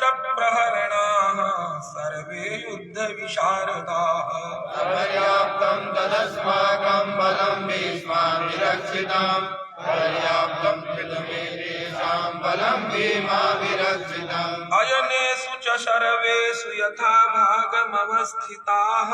नानाशस्त्रप्रहरणाः सर्वे युद्धविशारदाः पर्याप्तं तदस्माकं बलं भीष्माभिरक्षितं पर्याप्तं कृतमेतेषां बलं भीमाभिरक्षितम् अयनेषु च सर्वेषु यथा भागमवस्थिताः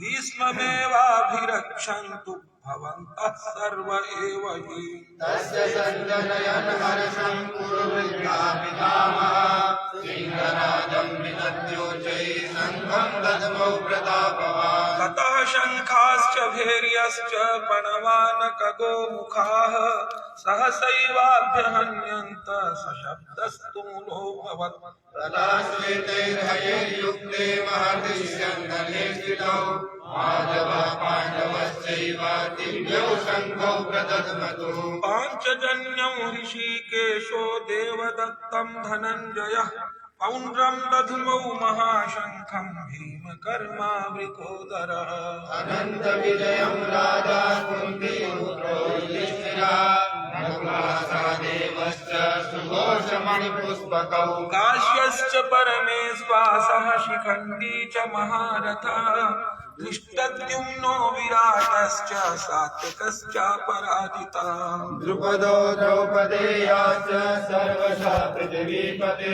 भीष्ममेवाभिरक्षन्तु भवन्तः सर्व एव हि तस्य सञ्जनयन् हर्षं कुरुवृद्धा पितामहः सिंहनादं विदद्योच्चैः शङ्खं दद्मौ प्रतापवान् ततः शङ्खाश्च भैर्यश्च पणवानकगोमुखाः सहसैवाभ्यहन्यन्त सशब्दस्तु मूलोऽभवत् तदा श्वेतैर्हयैर्युक्ते महर्षिस्यन्दने स्थितौ माधवः पाण्डवश्चैव दिव्यौ शङ्खौ प्रदध्मतुः पाञ्चजन्यौ ऋषिकेशो देवदत्तं धनञ्जयः पौण्ड्रं दध्मौ महाशङ्खं भीमकर्मावृकोदरः अनन्तविजयं राजा कुन्तीपुत्रो युधिष्ठिरः नकुलसहदेवश्च सुघोषमणिपुष्पकौ काश्यश्च परमेश्वासः शिखण्डी च महारथः धृष्टद्युम्नो विराटश्च सात्यकश्चापराजितः द्रुपदो द्रौपदेयाश्च सर्वशः पृथिवीपते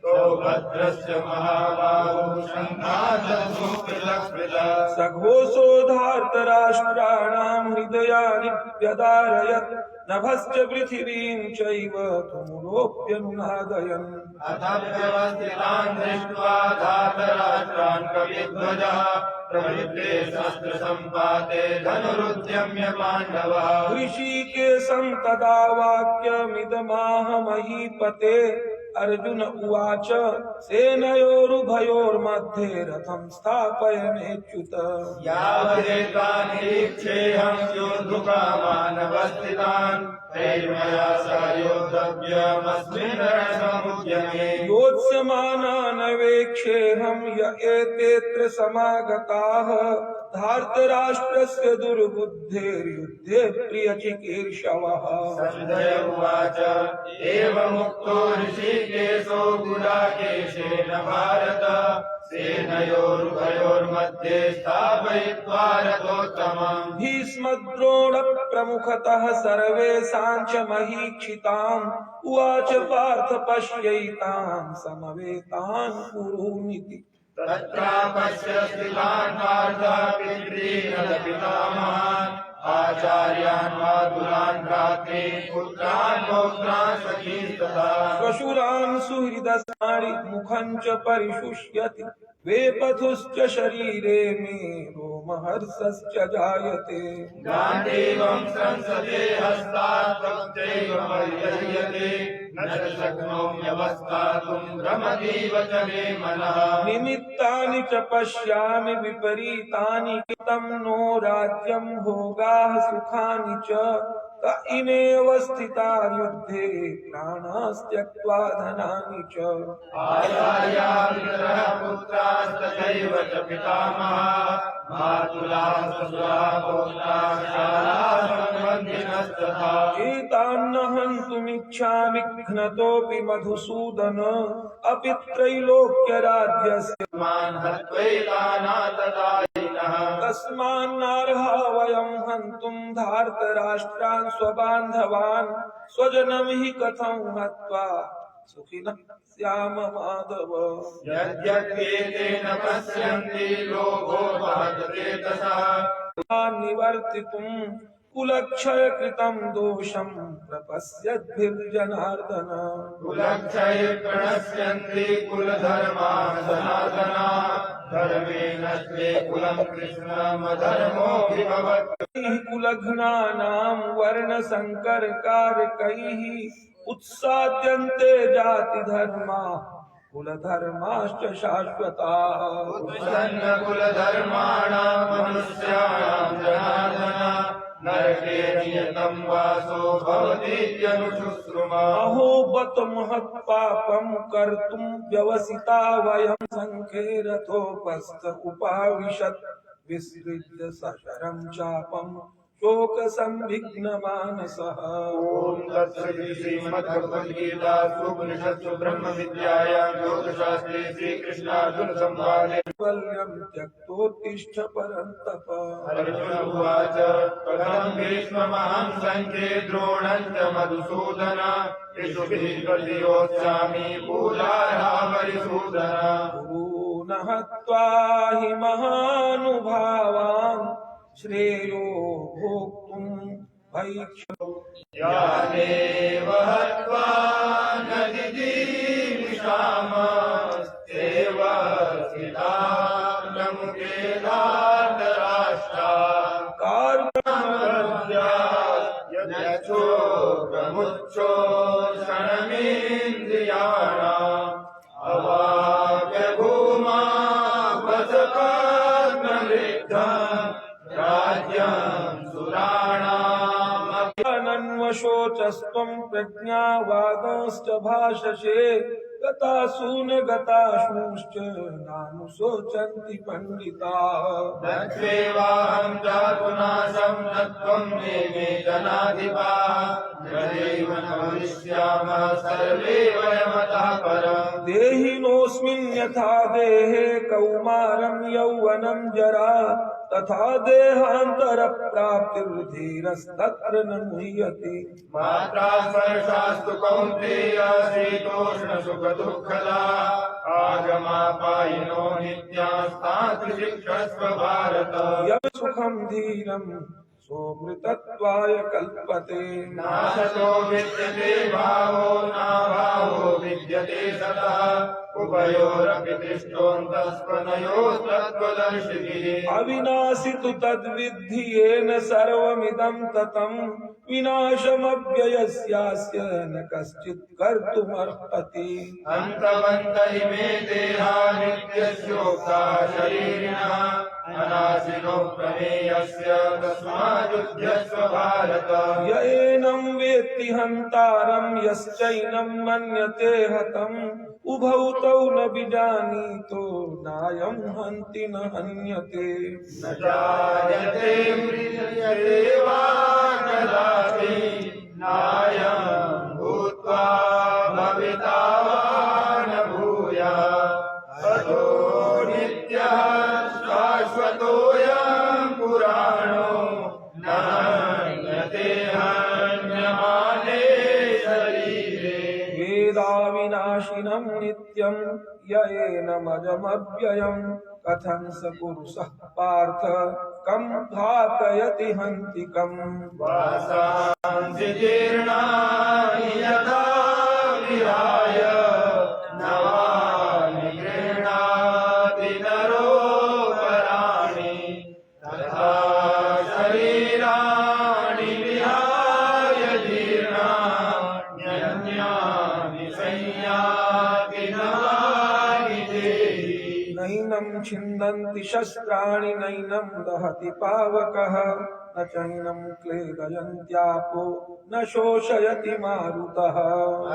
सौभद्रश्च महाबाहो शङ्खादध्मौ पृथक् सघोषो धार्तराष्ट्राणां हृदयानि व्यदारयत् नभश्च पृथिवीं चैव तुमुलोऽप्यनुनादयन् अथ व्यवस्थितान् दृष्ट्वा धार्तराष्ट्रान् कविध्वजः प्रवृत्ते शस्त्रसम्पाते धनुरुद्यम्य पाण्डवः ऋषिकेशं तदा वाक्यमिदमाह महीपते अर्जुन उवाच सेनयोरुभयोर्मध्ये रथं स्थापयमेच्युत यावदेतानिरीक्षेऽहं योद्धुकामानवस्थितान् तैर्मया सह योद्धव्यमस्मिन् रणसमुद्यमे योत्स्यमानानवेक्षेऽहं य एतेऽत्र समागताः धार्तराष्ट्रस्य दुर्बुद्धेर्युद्धे प्रियचिकीर्षवः सञ्जय उवाच एवमुक्तो ऋषिकेशो गुडाकेशेन भारत सेनयोरुभयोर्मध्ये स्थापयित्वा रथोत्तमम् भीष्मद्रोणप्रमुखतः सर्वेषां च महीक्षिताम् उवाच पार्थ पश्यैतान् समवेतान् कुरूनिति तत्रापश्य स्थितान् पार्थः पितॄन् पितामहान् आचार्यान् मातुलान् भ्रातॄन् पुत्रान् पौत्रान् सखीस्तथा श्वशुरान् सुहृदस्तानि मुखं च परिशुष्यति वेपथुश्च शरीरे मे रोमहर्षश्च जायते गाण्डीवं संसदे हस्तात् त्वच्चैव मर्ययते न च शक्नोम्यवस्थातुं भ्रमतीव च मे मनः निमित्तानि च पश्यामि विपरीतानि कितं नो राज्यं भोगाः सुखानि च त इमेव स्थिता युद्धे प्राणास्त्यक्त्वा धनानि च आचार्या पितरः पुत्रास्तथैव च पितामहः मातुलाः श्वशुराः पौत्राः शालाः सम्बन्धिनस्तथा एतान्न हन्तुमिच्छामि घ्नतोऽपि मधुसूदन अपि त्रैलोक्यराज्यस्य मान् हत्वैतानाततायिनः तस्मान्नार्हा वयं हन्तुं धार्तराष्ट्रान् स्वबान्धवान् स्वजनं हि कथं हत्वा सुखिनः स्याम माधव यद्यप्येतेन पश्यन्ति लोभो वहतचेतसः निवर्तितुं कुलक्षयकृतं दोषं प्रपश्यद्भिर्जनार्दन कुलक्षये प्रणश्यन्ति कुलधर्माः सनातनाः धर्मेण स्वे कुलं कृष्णमधर्मोऽभिभवत् कुलघ्नानां वर्णसङ्करकारकैः उत्साद्यन्ते जातिधर्मा कुलधर्माश्च शाश्वताः उत्सन्नकुलधर्माणां मनुष्याणां जनार्दन नरके नियतं वासो भवतीत्यनुशुश्रुमा अहो बत महत्पापं कर्तुं व्यवसिता वयं संखे रथोपस्थ उपाविशत् विसृज्य सशरं चापं शोक संविघ्न मानसः। ओम तत्सदिति श्रीमद्भगवद्गीतासु उपनिषत्सु ब्रह्म विद्यायां योगशास्त्रे श्रीकृष्णार्जुन संवादे वल्यं त्यक्तोत्तिष्ठ परन्तप। अर्जुन उवाच कथं भीष्ममहं संख्ये द्रोणं च मधुसूदन इषुभिः प्रतियोत्स्यामि पूजार्हा परिसूदन। गुरून् हत्वा हि महानुभावान् श्रेयो भोक्तुं भैक्ष्यम्। यानेव हत्वा न जिजीविषामस्तेव स्थितार्तमुखे धार्तराष्ट्रा। यच्छोकमुच्छोषणमिन्द्रियाणाम् अवाप्य भूमा वसकात्मवृद्धम् राज्यं सुराणाम्। नन्वशोचस्त्वं प्रज्ञावादांश्च भाषसे गतासून गताशूश्च नानुशोचन्ति पंडिताः। नत्वेवाहं जातुनाशं न त्वं मे जनाधिपाः। नैव न भविष्यामः सर्वे वयमतः परम्। देहिनोऽस्मिन् यथा देहे कौमारं यौवनं जरा तथा देहान्तरप्राप्तिर्धीरस्तत्र न मुह्यते। मात्रा स्पर्शास्तु कौन्तेय शीतोष्णसुखदुःखदा आगमापायिनो नित्यास्तात्रिशिक्षस्व भारत। यत् सुखं धीरं सोऽमृतत्वाय कल्पते। नाशतो विद्यते भावो नाभावो विद्यते सतः उभयोरपि दृष्टोऽन्तस्त्वनयोस्तत्त्वदर्शिभिः। अविनाशि तु तद्विद्धि येन सर्वमिदं ततं विनाशमव्ययस्यास्य न कश्चित् कर्तुमर्हति। अन्तवन्त इमे देहा नित्यस्योक्ता शरीरिणः अनाशिनो प्रमेयस्य तस्माद्युध्यस्व भारत। य एनं वेत्ति हन्तारं यश्चैनं मन्यते हतम् उभौ तौ न विजानीतो नायं हन्ति न हन्यते। न जायते म्रियते वा कदापि नायं भूत्वा भविता वा न भूयात्। अतो नित्यः शाश्वतोऽयं पुराणो न हन्यते हन्यमाने शरीरे। वेदाविनाशिनं नित्यं य एनमजमव्ययं कथं स पुरुषः पार्थ कं घातयति हन्तिकम्। वासांसि जीर्णानि यथा विहाय नवानि गृह्णाति नरोपराणि तथा शरीराणि विहाय जीर्णान्यन्यानि संयाति नवानि देहि। नैनं छिन्दन्ति शस्त्राणि नैनं दहति पावकः न चैनं क्लेदयन्त्यापो न शोषयति मारुतः।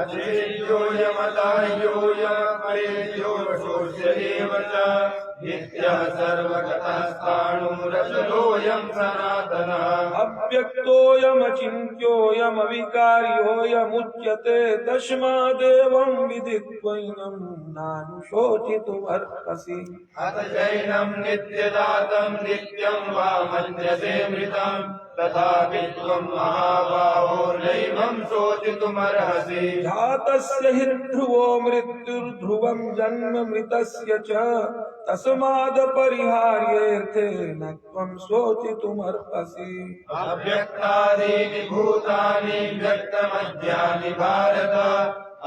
अचिन्त्योऽयमताह्योऽयमपरेभ्यो शोष्य एव च नित्यः सर्वगतस्ताणुरचलोऽयं सनातनः। अव्यक्तोऽयमचिन्त्योऽयमविकार्योऽयमुच्यते तस्मादेवं विदित्वैनं नानुशोचितुमर्हसि। अथ चैनं नित्यजातं नित्यं वा मन्यसे मृतम् तथापि त्वं महाबाहो नैवं शोचितुमर्हसि। जातस्य हि ध्रुवो मृत्युर्ध्रुवं जन्म मृतस्य च तस्मादपरिहार्येऽर्थे न त्वं शोचितुमर्हसि। अव्यक्तादीनि भूतानि व्यक्तमध्यानि भारत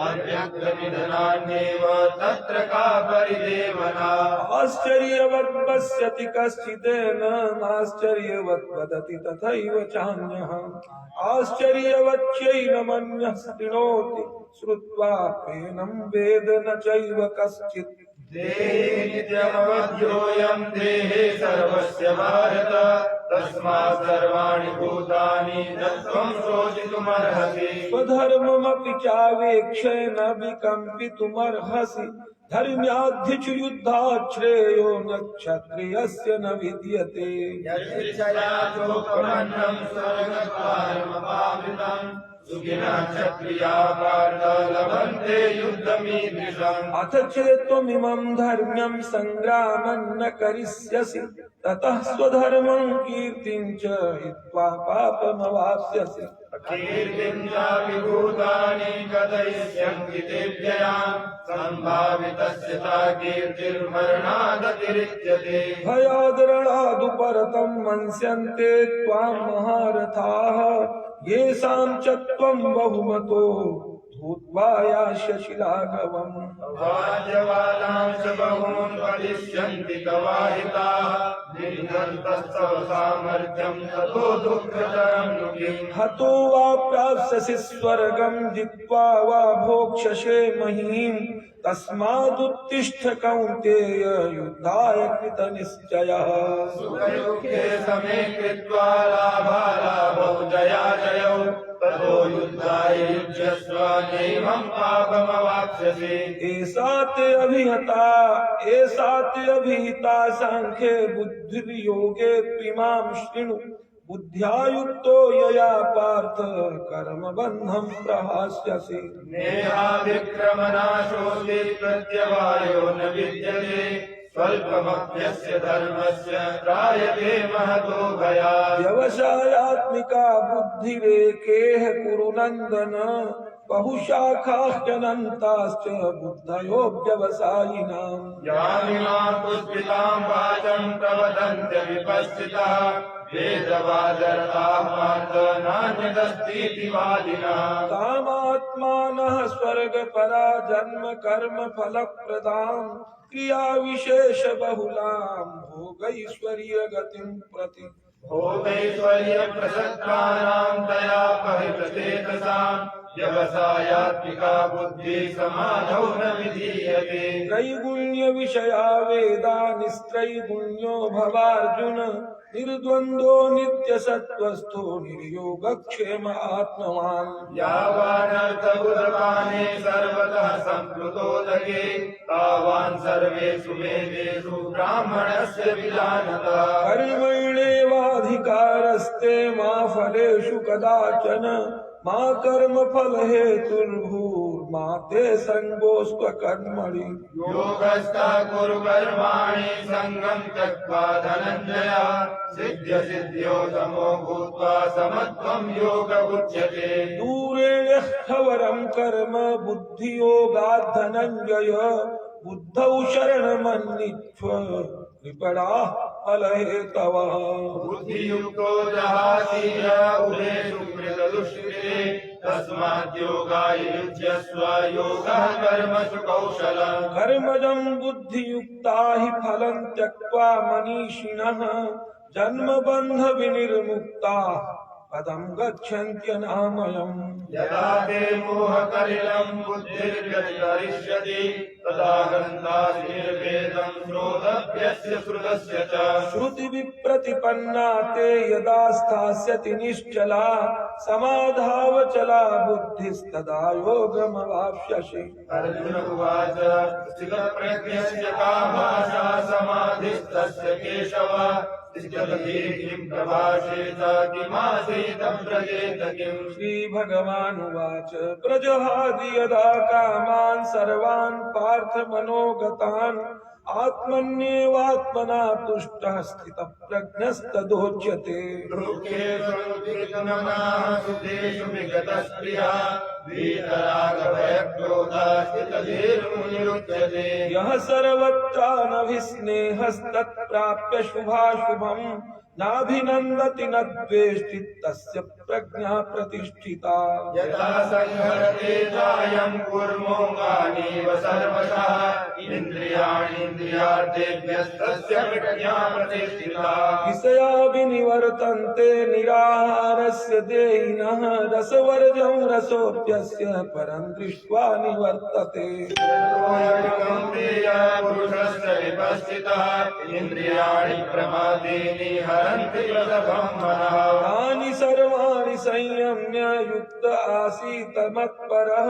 अव्यक्तनिधनान्येव तत्र का परिदेवना। आश्चर्यवत् पश्यति कश्चिदेनमाश्चर्यवत् वदति तथैव चान्यः आश्चर्यवच्चैनमन्यः शृणोति श्रुत्वाप्येनं वेद न चैव कश्चित्। देहे नित्यमवध्योऽयं देहे सर्वस्य भारत तस्मात् सर्वाणि भूतानि न त्वं शोचितुमर्हसि। स्वधर्ममपि चावेक्ष्य न विकम्पितुमर्हसि धर्म्याधिच युद्धात् श्रेयो न क्षत्रियस्य न विद्यते यच्छया चोपमन्नं स्वर्गद्वारमपावृतं सुखिनः क्षत्रिया पार्थ लभन्ते युद्धमीदृशम् अथ चेत्त्वमिमं धर्म्यं संग्रामं न करिष्यसि ततः स्वधर्मं कीर्तिं च हित्वा पापमवाप्स्यसि कीर्तिं चापि भूतानि कथयिष्यन्ति तेभ्ययाम् सम्भावितस्य सा कीर्तिर्मरणादतिरिच्यते भयादरणादुपरतं मन्स्यन्ते त्वां महारथाः येषां च त्वं बहुमतो भूत्वा यास्यसि लाघवम् भाग्यवानांश्च बहून् वदिष्यन्ति तवाहिताः निर्गन्तस्तव सामर्थ्यं ततो दुःखतरं नु किम् हतो वा प्राप्स्यसि स्वर्गं जित्वा वा भोक्ष्यसे महीम् तस्मादुत्तिष्ठ कौन्तेय युद्धाय कृतनिश्चयः सुखदुःखे समे कृत्वा लाभालाभौ जयाजयौ ततो युद्धाय युज्यस्व नैवं पापमवाप्स्यसि एषा ते अभिहिता सांख्ये बुद्धिर्योगे त्विमां शृणु बुद्ध्या युक्तो यया पार्थ कर्मबन्धं प्रहास्यसि नेहाभिक्रमनाशोऽस्ति प्रत्यवायो न विद्यते स्वल्पमप्यस्य धर्मस्य त्रायते महतो भयात् व्यवसायात्मिका बुद्धिरेकेह कुरु नन्दन बहुशाखाश्चनन्ताश्च बुद्धयो व्यवसायिनाम् यामिमां पुष्पितां वाचं प्रवदन्त्य विपश्चितः वेदवादरताः पार्थ नान्यदस्तीति वादिनः कामात्मानः स्वर्गपरा जन्म कर्म फलप्रदाम् क्रिया विशेष बहुलाम् भोगैश्वर्य गतिं प्रति भोगैश्वर्य प्रसक्तानां तया परितचेतसां व्यवसायात्मिका बुद्धि समाधौ न विधीयते त्रैगुण्य विषया वेदा निस्त्रैगुण्यो भवार्जुन निर्द्वन्द्वो नित्यसत्त्वस्थो निर्योगक्षेम आत्मवान् यावानर्थबुधपाने सर्वतः सम्प्लुतोदके तावान् सर्वेषु वेदेषु ब्राह्मणस्य विजानतः कर्मण्येवाधिकारस्ते मा फलेषु कदाचन मा कर्मफल हेतुर्भूर्मा ते संगोऽस्त्वकर्मणि योगस्था कुरु कर्माणि सङ्गं त्यक्त्वा धनञ्जय सिद्ध्य सिद्ध्यो समो भूत्वा समत्वं योग उच्यते दूरेण स्थवरं कर्म बुद्धियोगात् धनञ्जय बुद्धौ शरणमन्विष्व विपणाः फलहेतवः बुद्धियुक्तो जहातीर उभेषु कृतदुष्कृते तस्मात् योगाय युज्यस्व योगः कर्मसु कौशलम् कर्मजं बुद्धियुक्ता हि फलं त्यक्त्वा मनीषिणः जन्मबन्ध विनिर्मुक्ता पदं गच्छन्त्यनामयम् यदा ते मोहकलिलं बुद्धिर्व्यतितरिष्यति तदा गन्तासि निर्वेदं श्रोतव्यस्य श्रुतस्य च श्रुतिविप्रतिपन्ना ते यदा स्थास्यति निश्चला समाधावचला बुद्धिस्तदा योगमवाप्स्यसि अर्जुन उवाच स्थितप्रज्ञस्य का भाषा समाधिस्तस्य केशव स्थितधीः किं प्रभाषेत किमासीत व्रजेत किम् श्रीभगवानुवाच प्रजहाति यदा कामान् सर्वान् पार्थ मनोगतान् आत्मन्येवात्मना तुष्टः स्थितप्रज्ञस्तदोच्यते दुःखेषु विघ्नमनाः सुखेषु विगतस्प्रियः वीतरागभयक्रोधः स्थितधीर्मुनिरुच्यते यः सर्वत्रानभिस्नेहस्तत्प्राप्य शुभाशुभम् नाभिनन्दति न द्वेष्टि तस्य प्रज्ञा प्रतिष्ठिता यथा संहरते चायं कुर्मोऽङ्गानीव सर्वशः इन्द्रियाणीन्द्रियार्थेभ्यस्तस्य प्रज्ञा प्रतिष्ठिता विषयाभिनिवर्तन्ते निराहारस्य देहिनः रसवर्जं रसोऽप्यस्य परं दृष्ट्वा निवर्तते पुरुषस्य विपश्चितः इन्द्रियाणि प्रमादीनि हरन्ति प्रसभं मनः तानि सर्वाणि संयम्य युक्त आसीत् मत्परः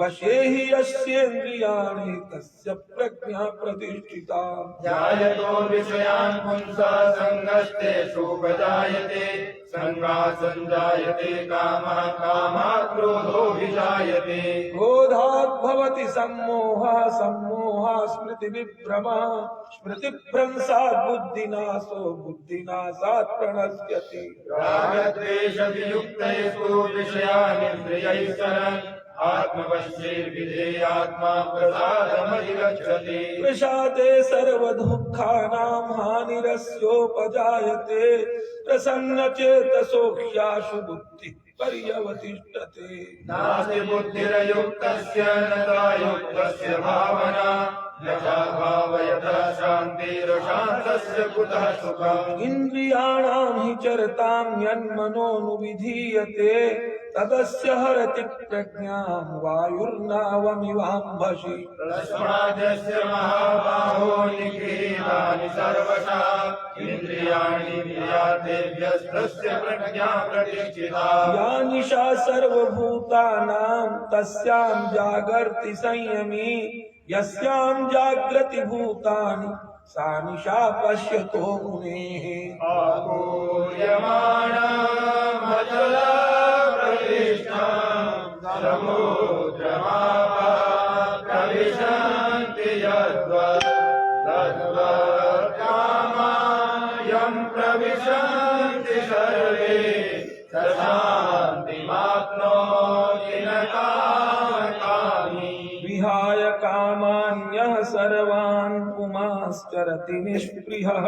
वशे हि यस्येन्द्रियाणि तस्य प्रज्ञा प्रतिष्ठिता ध्यायतो विषयान् पुंसा सङ्गस्तेषूपजायते सङ्गात् सञ्जायते कामः कामात् क्रोधोऽभिजायते क्रोधात् भवति सम्मोहः सम्मोहात् स्मृतिविभ्रमः स्मृतिभ्रंशात् बुद्धिनाशो बुद्धिनाशात् प्रणश्यति रागद्वेषवियुक्तैस्तु विषयानिन्द्रियैः सरन् आत्मवश्यैर्विधेयात्मा प्रसादमधिगच्छति प्रसादे सर्वदुःखानां हानिरस्योपजायते प्रसन्नचेतसो ह्याशु बुद्धिः पर्यवतिष्ठते नास्ति बुद्धिरयुक्तस्य न युक्तस्य भावना न भावयतः शान्तिर्शान्तस्य कुतः सुखम् इन्द्रियाणां हि चरतां यन्मनोनुविधीयते तदस्य हरति प्रज्ञां वायुर्नावमिवाम्भसि तस्माद्यस्य महाबाहो निगृहीतानि सर्वशः इन्द्रियाणीन्द्रियार्थेभ्यस्तस्य प्रज्ञा प्रतिष्ठिता या निशा सर्वभूतानां तस्यां जागर्ति संयमी यस्यां जाग्रति भूतानि सा निशा पश्यतो मुनेः आपूर्यमाणमचला प्रतिष्ठां समुद्रमापा प्रविशन्ति यद्वत् तद्वत्कामायं प्रविशन्ति सर्वे शान्तिमाप्नोति न कामकामी विहाय कामान्यः सर्वान् पुमाश्चरति निष्पृहः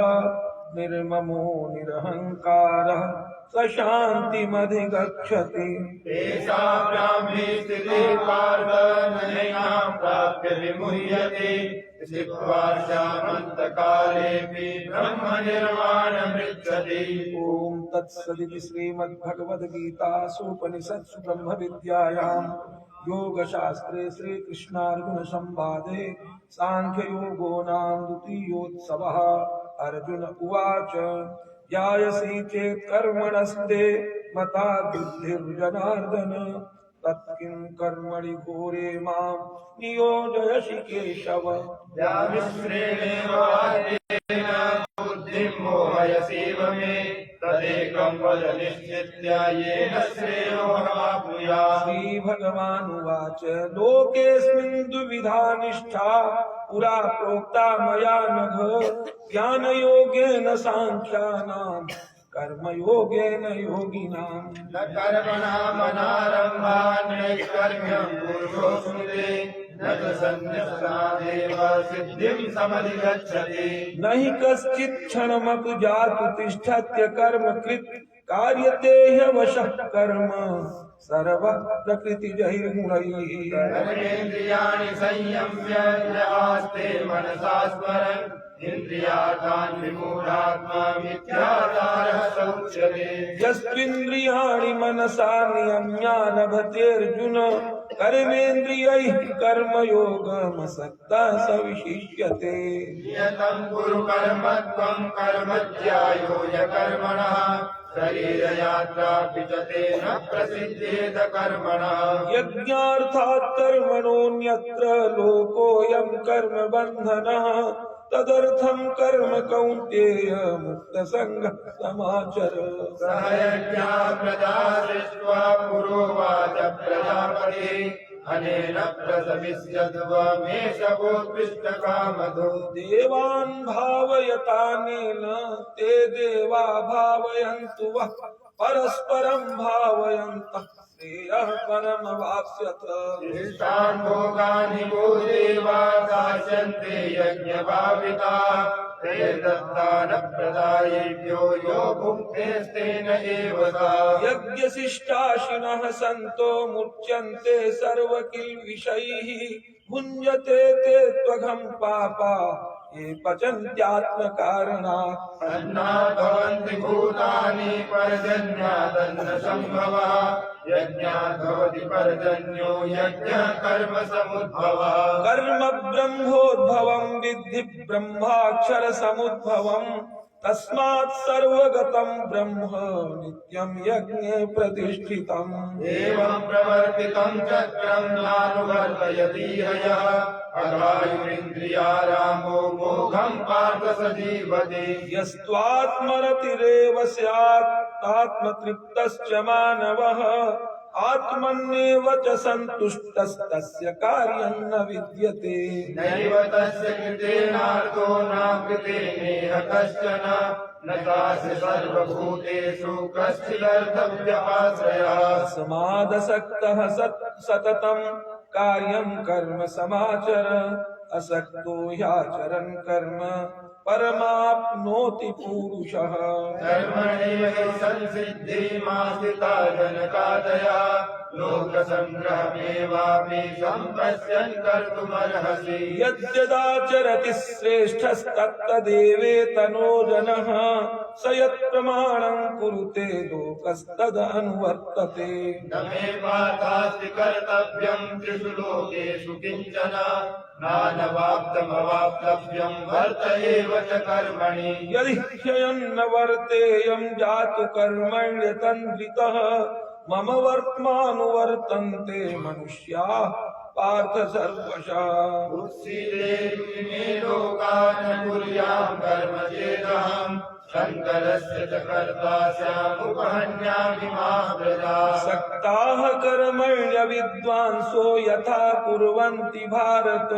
निर्ममो निरहङ्कारः स शान्तिमधिगच्छति तेषां ब्राह्मी स्थितिः पार्थ नैनां प्राप्य विमुह्यते स्थित्वा श्यामन्तकालेऽपि ब्रह्मनिर्वाणमृच्छति ॐ तत्सदिति श्रीमद्भगवद्गीतासूपनिषत्सु ब्रह्मविद्यायां योगशास्त्रे श्रीकृष्णार्जुनसंवादे साङ्ख्ययोगो नाम द्वितीयोत्सवः अर्जुन उवाच जायसी चेत् कर्मणस्ते मता बुद्धिर्जनार्दन तत्किं कर्मणि घोरे मां नियोजयसि केशव व्यामिश्रेणेव वाक्येन बुद्धिं मोहयसीव मे तदेकं वद निश्चित्य येन श्रेयोऽहमाप्नुयात् श्रीभगवानुवाच लोकेऽस्मिन् द्विविधा निष्ठा पुरा प्रोक्ता मया नघ ज्ञानयोगेन साङ्ख्यानां कर्मयोगेन योगिनाम् न कर्मणामनारम्भा नैष्कर्म्यं पुरुषोऽश्नुते न च सन्न्यस्तादेव सिद्धिं समधिगच्छति न हि कश्चित् क्षणमपि जातु तिष्ठत्य कर्म कृत् कार्यते ह्यवशः कर्म सर्वः प्रकृतिजैर्गुणैः कर्मेन्द्रियाणि संयम्य य आस्ते मनसा स्मरन् इन्द्रियार्थान् विमूढात्मा मिथ्याचारः स उच्यते यस्त्विन्द्रियाणि मनसा नियम्य लभतेऽर्जुन कर्मेन्द्रियैः कर्मयोगमसक्तः स विशिष्यते नियतं कुरु कर्म त्वं कर्म ज्यायो ह्यकर्मणः शरीरयात्रापि च तेन प्रसिद्ध्येत कर्मणः यज्ञार्थात् कर्मणोऽन्यत्र लोकोऽयं कर्मबन्धनः तदर्थं कर्म कौन्तेय मुक्तसङ्गः समाचर सह यज्ञा प्रजा सृष्ट्वा पुरोवाच प्रजापतिः अनेन प्रसविष्यध्वमेषवोत्कृष्टकामधो देवान् भावयतानेन ते देवा भावयन्तु वः परस्परं भावयन्तः श्रेयः परमवाप्स्यथ इष्टान् भोगानि वो देवा दास्यन्ते यज्ञभाविताः ते दत्तानप्रदायेभ्यो यो भुक्तेस्तेन एव सा यज्ञशिष्टाशिनः सन्तो मुच्यन्ते सर्वकिल्बिषैः भुञ्जते ते त्वघं पापा ये पचन्त्यात्मकारणात् अन्नात् भवन्ति भूतानि पर्जन्यादन्न सम्भवः यज्ञात् भवति पर्जन्यो यज्ञः कर्म समुद्भवः कर्म ब्रह्मोद्भवं विद्धि ब्रह्माक्षर समुद्भवम् तस्मात् सर्वगतं ब्रह्म नित्यं यज्ञे प्रतिष्ठितम् एवं प्रवर्तितं चक्रं नानुवर्तयति यः अघायुरिन्द्रियारामो मोघं पार्थ स जीवति यस्त्वात्मरतिरेव स्यात् आत्मतृप्तश्च मानवः आत्मन्येव च सन्तुष्टस्तस्य कार्यं न विद्यते नैव तस्य कृतेनार्थो न कृतेनेह कश्चन न चास्य सर्वभूतेषु कश्चिदर्थव्यपाश्रयः तस्मादसक्तः सततं कार्यं कर्म समाचर असक्तो ह्याचरन् कर्म परमाप्नोति पुरुषः कर्मणैव संसिद्धिमास्थिता जनकादया लोकसङ्ग्रहमेवापि सम्पश्यन् कर्तुमर्हसि यद्यदाचरति श्रेष्ठस्तत्तदेवेतनो जनः स यत्प्रमाणं कुरुते लोकस्तदनुवर्तते न मे पार्थास्ति कर्तव्यं त्रिषु लोकेषु किञ्चन नानवाप्तमवाप्तव्यं वर्त एव च कर्मणि यदि ह्ययन्न वर्तेयं जातु कर्मण्यतन्द्रितः मम वर्त्मानुवर्तन्ते मनुष्याः पार्थ सर्वशः उत्सीदेति मे लोकान् कुर्यां कर्म चेदहं शङ्करस्य च कर्ता स्यामुपहन्यामि माः प्रजाः सक्ताः कर्मण्य विद्वांसो यथा कुर्वन्ति भारत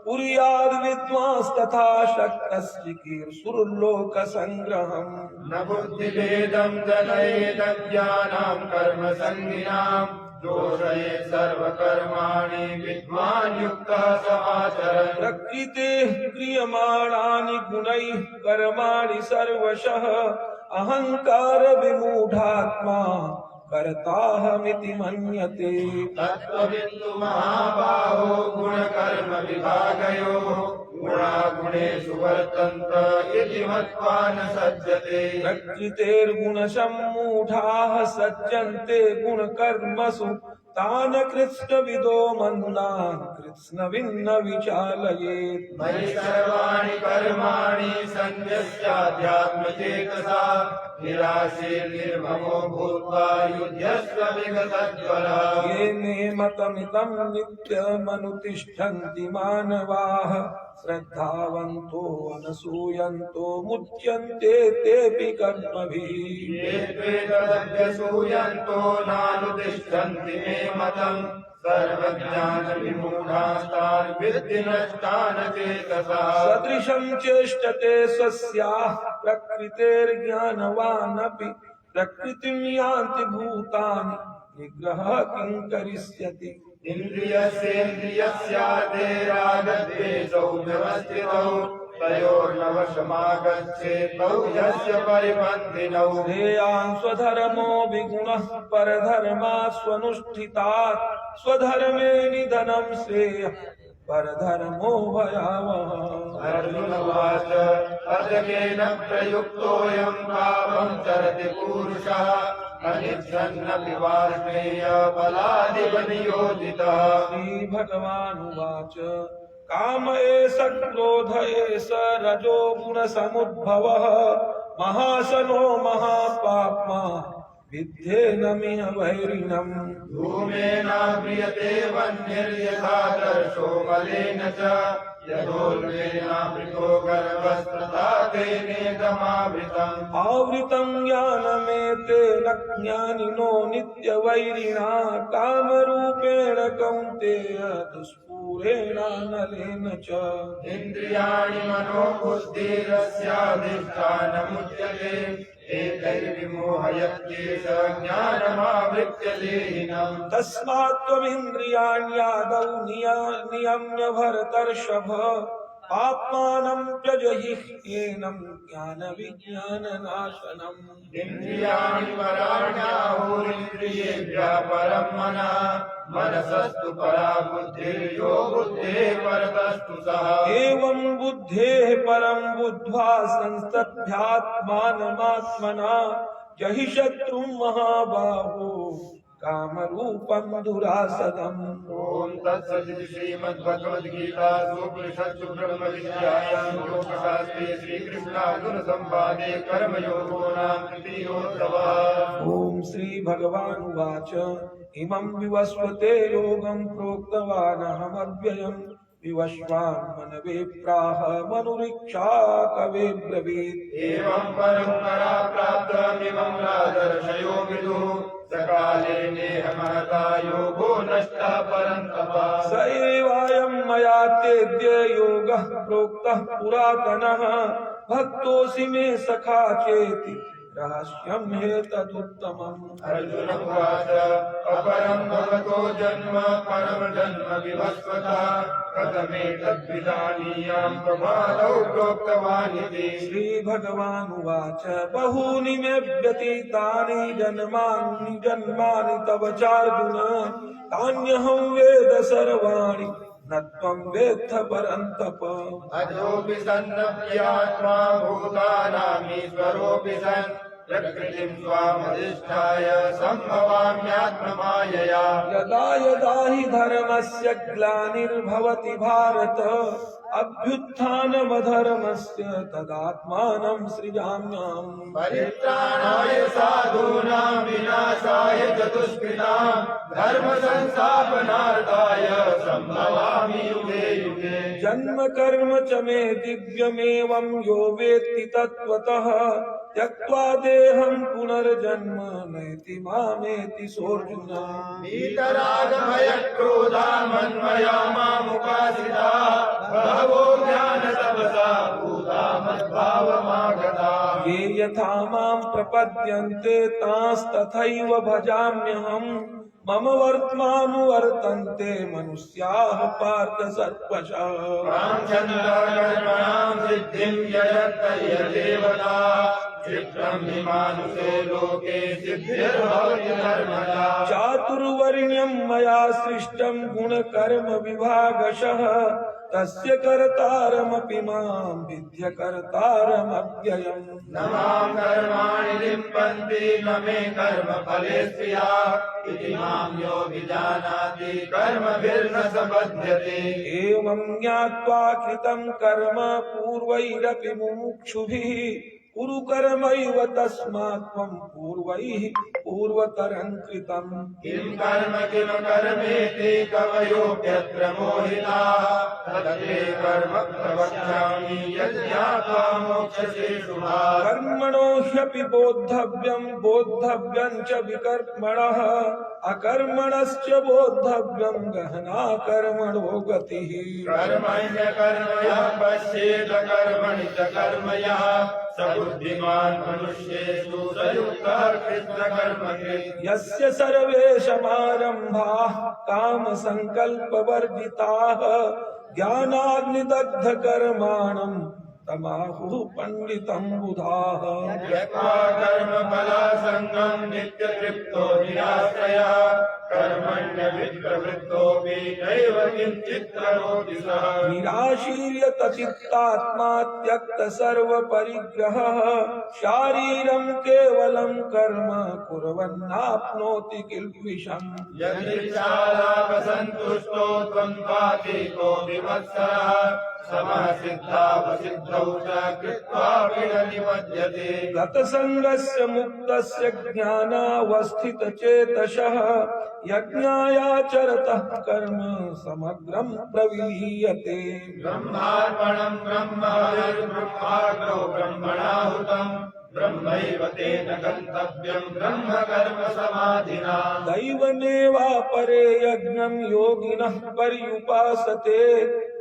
कुर्याद् विद्वांस्तथा शक्तश्चिकीर्षुर्लोकसङ्ग्रहम् न बुद्धिभेदं जनयेदज्ञानां कर्मसङ्गिनां दोषयेत् सर्वकर्माणि विद्वान् युक्तः समाचरन् प्रकृतेः क्रियमाणानि गुणैः कर्माणि सर्वशः अहङ्कार विमूढात्मा कर्ताहमिति मन्यते तत्त्ववित्तु महाबाहो गुणकर्म विभागयोः गुणागुणेषु वर्तन्त इति मत्वा न सज्जते प्रकृतेर्गुणसम्मूढाः सज्जन्ते गुणकर्मसु तान् कृत्स्नविदो मन्दान् कृत्स्नविन्न विचालयेत् मयि सर्वाणि कर्माणि सन्न्यस्याध्यात्मचेतसा निराशे निर्ममो भूत्वा युध्यस्व विगतज्वरः ये मे मतमिदं नित्यमनुतिष्ठन्ति मानवाः श्रद्धावन्तो अनसूयन्तो मुच्यन्ते तेऽपि कर्मभिः ये त्वेतदभ्यसूयन्तो नानुतिष्ठन्ति मे मतम् सर्वज्ञानविमूढास्तान् विद्धि नष्टान् चेतसा सदृशं चेष्टते स्वस्याः प्रकृतेर्ज्ञानवानपि प्रकृतिं यान्ति भूतानि निग्रहः किं करिष्यति इन्द्रियस्येन्द्रियस्यार्थे रागद्वेषौ व्यवस्थितौ तयोर्नवशमागच्छेत् तौ यस्य परिपन्थिनौ श्रेयान् स्वधर्मो विगुणः परधर्मात् स्वनुष्ठितात् स्वधर्मे निधनं श्रेयः परधर्मो भयावहः अर्जुन उवाच अथ केन प्रयुक्तोऽयं पापं चरति पूरुषः अनिच्छन्नपि वार्ष्णेय बलादिव नियोजितः श्रीभगवानुवाच काम एष क्रोध एष रजो गुणसमुद्भवः महाशनो महापाप्मा विद्धेनमिह वैरिणम् धूमेनाव्रियते वह्निर्यथा दर्शो मलेन च यथोल्बेनावृतो गर्भस्तथा तेनेदमावृतम् आवृतं ज्ञानमेतेन ज्ञानिनो नित्यवैरिणा कामरूपेण कौन्तेय दुष्पूरेणानलेन च इन्द्रियाणि मनो बुद्धिरस्याधिष्ठानमुच्यते एतैर्विमोहयत्येष ज्ञानमावृत्य देहिनम् तस्मात् त्वमिन्द्रियाण्यादौ नियम्य भरतर्षभ पाप्मानं त्यजहि येनं ज्ञानविज्ञाननाशनम् इन्द्रियाणि पराण्याहुरिन्द्रियेभ्यः परं मनः मनसस्तु परा बुद्धिर्यो बुद्धेः परतस्तु सः एवं बुद्धेः परं बुद्ध्वा संस्तभ्यात्मानमात्मना जहि शत्रुं महाबाहो कामरूपं दुरासदम्। ओम तत्सदिति श्रीमद्भगवद्गीतासु उपनिषत्सु ब्रह्मविद्यायां योगशास्त्रे श्रीकृष्णार्जुन संवादे कर्मयोगो नाम तृतीयोऽध्यायः। ओम श्री भगवानुवाच इमं विवस्वते योगं प्रोक्तवानहमव्ययम् विवस्वान्मनवे प्राह मनुरीक्षा कवे ब्रवीत्। एवं परम्परा प्राप्तमिमं राजर्षयो विदुः सकाले नेह महता योगो नष्टः परन्तप। स एवायं मया तेद्य योगः प्रोक्तः पुरातनः भक्तोऽसि मे सखा चेति रहस्यं ह्येतदुत्तमम्। अर्जुन उवाच अपरं भवतो जन्म परं जन्म विवस्वतः कथमेतद्विजानीयां प्रमादौ प्रोक्तवानिति। श्रीभगवानुवाच बहूनि मे व्यतीतानि जन्मानि तव चार्जुन तान्यहं वेद सर्वाणि न त्वं वेत्थ परन्तप। अजोऽपि सन्नव्यात्मा भूतानामीश्वरोऽपि सन् प्रकृतिं स्वामधिष्ठाय सम्भवाम्यात्ममायया। यदा यदा हि धर्मस्य ग्लानिर्भवति भारत अभ्युत्थानमधर्मस्य तदात्मानं सृजाम्यहम्। परित्राणाय साधूनां विनाशाय चतुष्कृतां धर्म संस्थापनार्थाय सम्भवामि युगे युगे। जन्म कर्म च मे दिव्यमेवं यो वेत्ति तत्त्वतः त्यक्त्वा देहं पुनर्जन्म नैति मामेति सोऽर्जुन। वीतरागभयक्रोधा मन्मया मामुपासिता बहवो ज्ञानतपसा भूता मद्भावमागता। ये यथा मां प्रपद्यन्ते तांस्तथैव भजाम्यहम् मम वर्त्मानुवर्तन्ते मनुष्याः पार्थ सर्वशः। कर्मणां सिद्धिं यजन्त देवता क्षिप्रं हि मानुषे लोके सिद्धिर्भवति धर्मजा। चातुर्वर्ण्यं मया सृष्टं गुणकर्म विभागशः तस्य कर्तारमपि मां विद्य कर्तारमव्ययम्। न मां कर्माणि लिम्पन्ति न मे कर्मफले स्त्रियाः इति मां योऽभिजानाति कर्मभिर्न स बध्यते। एवं ज्ञात्वा कृतं कर्म पूर्वैरपि मुमुक्षुभिः कुरु कर्मैव तस्मात् त्वं पूर्वैः पूर्वतरं कृतम्। किं कर्मेति कवयोऽप्यत्र मोहिताः तत्ते कर्म प्रवक्ष्यामि यज्ञात्वा मोक्ष्यसे शुभात्। कर्मणो ह्यपि बोद्धव्यं च विकर्मणः अकर्मणश्च बोद्धव्यं गहना कर्मणो गतिः। कर्मण्यकर्मया पश्येत कर्मणि च कर्मया स बुद्धिमान् मनुष्येषु स युक्तः कृष्णकर्मकृत्। यस्य सर्वे समारम्भाः कामसङ्कल्पवर्जिताः ज्ञानाग्निदग्धकर्माणं तमाहुः पंडितं बुधाः। त्यक्त्वा कर्मफलासङ्गं नित्यतृप्तो निराश्रयः कर्मण्यभिप्रवृत्तोऽपि नैव किञ्चित् करोति सः। निराशीर्यत चित्तात्मा त्यक्त सर्वपरिग्रहः शारीरं केवलं कर्म कुर्वन्नाप्नोति किल्बिषम्। यदृच्छालाभसन्तुष्टो द्वन्द्वातीतो विमत्सरः समः सिद्धावसिद्धौ च कृत्वापि न निमज्जते। गतसङ्गस्य मुक्तस्य ज्ञानावस्थितचेतसः यज्ञायाचरतः कर्म समग्रं प्रविलीयते। ब्रह्मार्पणं ब्रह्महविर्ब्रह्माग्नौ ब्रह्मणाहुतं ब्रह्मैव तेन गन्तव्यं ब्रह्म कर्म समाधिना। दैवमेवापरे यज्ञं योगिनः पर्युपासते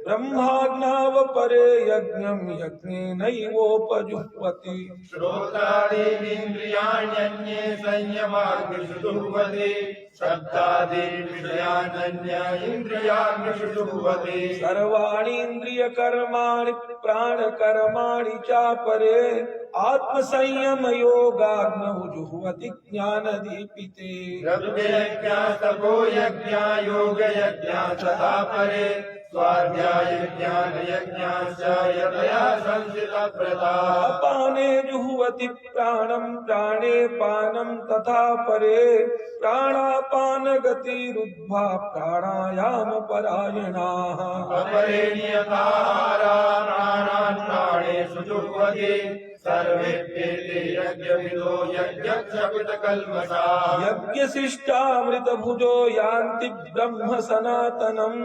ब्रह्माज्ञावपरे यज्ञं यज्ञेनैवोपजुह्वति। श्रोत्रादीनीन्द्रियाण्यन्ये संयमाग्निषु जुह्वति शब्दादीन् विषयानन्य इन्द्रियाग्निषु जुह्वति। सर्वाणीन्द्रियकर्माणि प्राणकर्माणि चापरे आत्मसंयम योगाग्नौ जुह्वति ज्ञानदीपिते ब्रह्मयज्ञा तपो यज्ञा योग यज्ञा तथा परे स्वाध्याय ज्ञान यज्ञाश्च यतया संसिता व्रता अपाने जुह्वति प्राणं प्राणे पानं तथा परे प्राणापान गतिरुद्ध्वा प्राणायाम परायणाः अपरे नियताहारा प्राणान् प्राणेषु जुह्वति सर्वेऽप्येते यज्ञविदो यज्ञक्षपितकल्मषाः यज्ञशिष्टामृतभुजो यान्ति ब्रह्म सनातनम्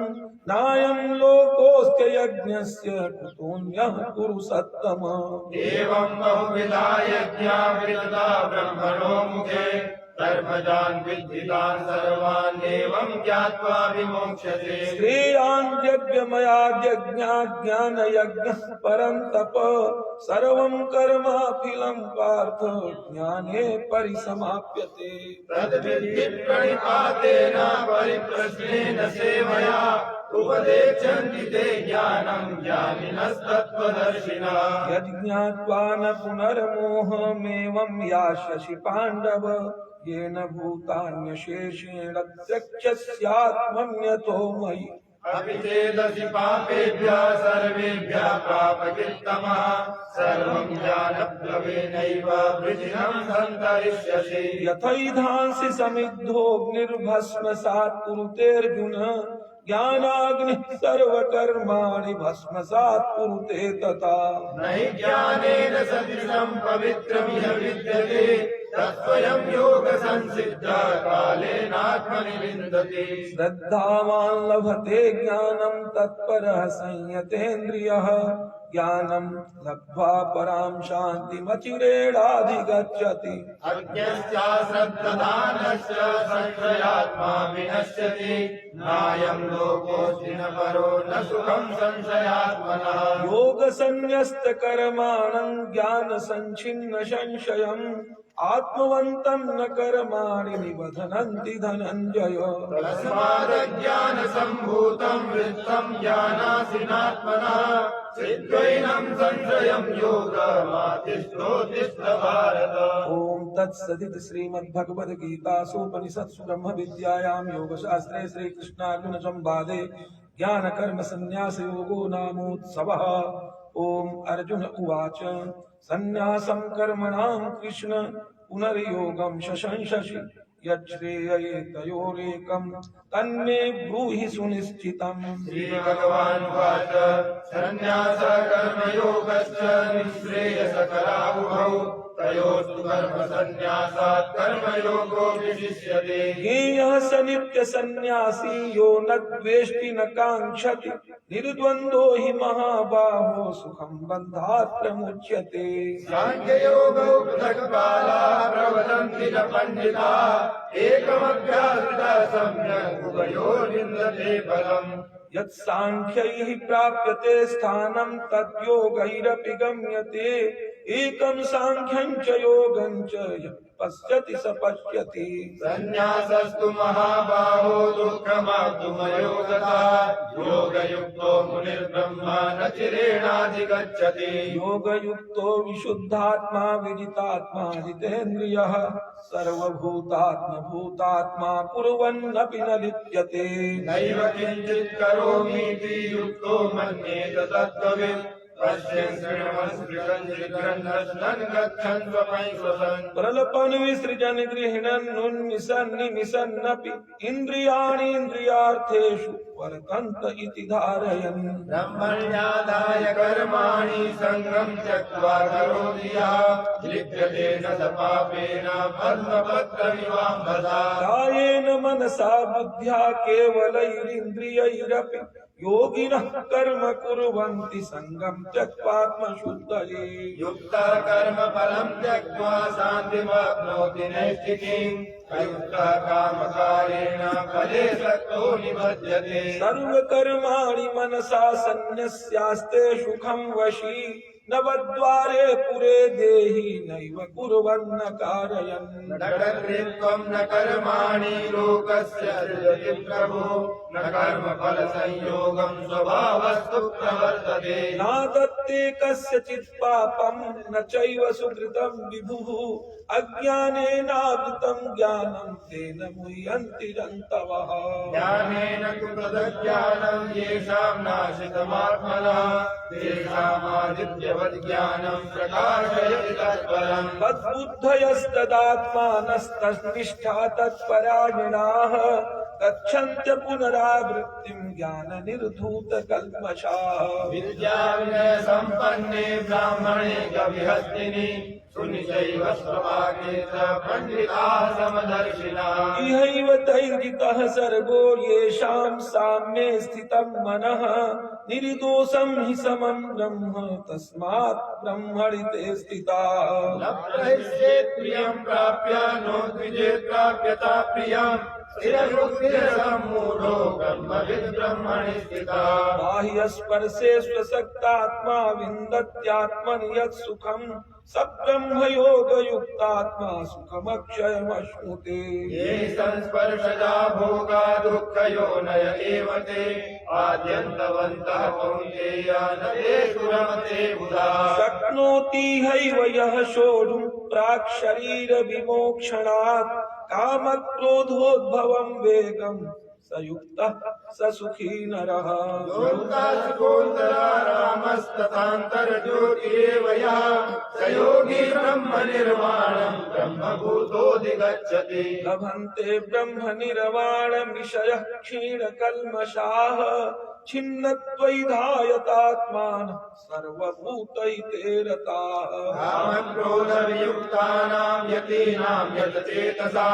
नायं लोकोऽस्त्य यज्ञस्य कुतोऽन्यः कुरु सत्तम एवं बहुविधा यज्ञा विदधा ब्रह्मणो मुखे कर्मजान् विद्धितान् सर्वान् एवं ज्ञात्वा विमोक्ष्यते श्रेयाञ्जज्ञमयाज्ञज्ञानयज्ञः परं तप सर्वं कर्माखिलं पार्थ ज्ञाने परिसमाप्यते तद्विद्धि प्रणिपातेन परिप्रश्नेन सेवया उपदेक्षन्ति ते ज्ञानं ज्ञानिनस्तत्त्वदर्शिनः यज्ञात्वा न पुनर्मोहमेवं यास्यसि पाण्डव येन भूतान्यशेषेण द्रक्ष्यस्यात्मन्यतो मयि अपि चेदसि पापेभ्यः सर्वेभ्यः पापकृत्तमः सर्वं ज्ञानप्लवेनैव वृजिनं सन्तरिष्यसि यथैधांसि समिद्धोऽग्निर्भस्मसात् कुरुतेऽर्जुन ज्ञानाग्निः सर्वकर्माणि भस्मसात् कुरुते तथा न हि ज्ञानेन सदृशं पवित्रमिह विद्यते तत्स्वयं योगसंसिद्धः कालेनात्मनि विन्दति श्रद्धावान् लभते ज्ञानं तत्परः संयतेन्द्रियः ज्ञानं लब्ध्वा परां शान्तिमचिरेणाधिगच्छति अज्ञश्चाश्रद्धदानश्च संशयात्मा विनश्यति नायं लोकोऽस्ति न परो न सुखं संशयात्मनः योगसन्न्यस्तकर्माणं ज्ञानसञ्छिन्न संशयम् आत्मवन्तं न कर्माणि निबध्नन्ति धनञ्जय तस्मादज्ञानसम्भूतं वृत्तं ज्ञानासीनात्मनः चिद्वैनं संशयं योगमातिष्ठोत्तिष्ठ भारत ओम तत्सदिति श्रीमद्भगवद्गीतासूपनिषत्सु ब्रह्मविद्यायां योगशास्त्रे श्रीकृष्णार्जुन संवादे ज्ञानकर्म संन्यास योगो नामोत्सवः। ओम अर्जुन उवाच संन्यासं कर्मणां कृष्ण पुनर्योगं शशंससि यच्छ्रेययेतयोरेकं तन्मे ब्रूहि सुनिश्चितम्। श्रीभगवानुवाच संन्यासः कर्मयोगश्च निःश्रेयसकरावुभौ तयोस्तु कर्मसन्न्यासात् कर्मयोगो विशिष्यते ज्ञेयः स नित्यसन्न्यासी यो न द्वेष्टि न काङ्क्षति निर्द्वन्द्वो हि महाबाहो सुखं बन्धात् प्रमुच्यते। साङ्ख्ययोगौ पृथक् कालाः प्रवदन्ति न पण्डिताः एकमभ्यासृतः सम्यक् उभयोर्विन्दते फलम्। यत्साङ्ख्यैः प्राप्यते स्थानं तद्योगैरपि गम्यते एकं साङ्ख्यं च योगं च यः पश्यति स पश्यति। संन्यासस्तु महाबाहो दुःखमाप्तुमयो गतः योगयुक्तो मुनिर्ब्रह्मा न चिरेणाधिगच्छति। योगयुक्तो विशुद्धात्मा विजितात्मा जितेन्द्रियः सर्वभूतात्मभूतात्मा कुर्वन्नपि न लिप्यते। नैव किञ्चित् करोमीति युक्तो मन्येत तत्त्ववित् पश्यन् शृण्वन् स्पृशन् जिघ्रन् रश्नन् गच्छन् स्वपन् श्वसन् प्रलपन् विसृजन् गृह्णन् उन्मिषन् निमिषन्नपि इन्द्रियाणि इन्द्रियार्थेषु वर्तन्त इति धारयन्। ब्रह्मण्यादाय कर्माणि सङ्गं त्यक्त्वा करोति यः लिप्यते न स पापेन पद्मपत्रमिवाम्भसा। कायेन मनसा बुद्ध्या केवलैरिन्द्रियैरपि योगिनः कर्म कुर्वन्ति सङ्गं त्यक्त्वात्मशुद्धये। युक्तः कर्मफलं त्यक्त्वा शान्तिमाप्नोति नैष्ठिकीम् अयुक्तः कामकारेण फले सक्तो निबध्यते। सर्वकर्माणि मनसा सन्न्यस्यास्ते सुखं वशी नवद्वारे पुरे देहि नैव कुर्वन्न कारयन् नटकृत्वं न कर्माणि लोकस्य सृजति प्रभो न कर्मफल संयोगं स्वभावस्तु प्रवर्तते नादत्ते कस्यचित् पापं न चैव सुकृतं विभुः अज्ञानेनावृतं ज्ञानं तेन मुह्यन्ति जन्तवः ज्ञानेन तु तदज्ञानं येषां नाशितमात्मनः तेषामादित्यवत् ज्ञानं प्रकाशयति तत्परम् तद्बुद्धयस्तदात्मानस्तनिष्ठा तत्परायणाः गच्छन्त्य पुनरावृत्तिं ज्ञाननिर्धूतकल्मषाः विद्या विनय संपन्ने ब्राह्मणे गविहस्तिनि सुनिचैव स्वभागे च पंडिताः समदर्शिनः इहैव तैर्जितः सर्गो येषां साम्ये स्थितं मनः निर्दोषं हि समं ब्रह्म तस्मात् ब्रह्मणि ते स्थिताः न प्रहिष्येत् प्रियं प्राप्य नो द्विजेत् प्राप्यता प्रियम् स्थिरबुद्धिरसम्मूढो ब्रह्मविद् ब्रह्मणि स्थितः बाह्यस्पर्शे स्वसक्तात्मा विन्दत्यात्मनि यत् सुखं स ब्रह्मयोगयुक्तात्मा सुखमक्षयमश्नुते ये संस्पर्शजा भोगा दुःखयोनय एव ते आद्यन्तवन्तः कौन्तेय न तेषु रमते बुधा शक्नोति हैव यः सोढुं प्राक् शरीर विमोक्षणात् कामक्रोधोद्भवं वेगं स युक्तः स सुखी नरः योक्ताशुकोन्तरारामस्तथान्तर्ज्योतिरेव यः स योगी ब्रह्मनिर्वाणम् ब्रह्मभूतोऽधिगच्छति लभन्ते ब्रह्मनिर्वाणमिषयः क्षीणकल्मषाः छिन्नत्वैधायतात्मानः सर्वभूतैते रताः कामक्रोधवियुक्तानां यतीनां यतचेतसा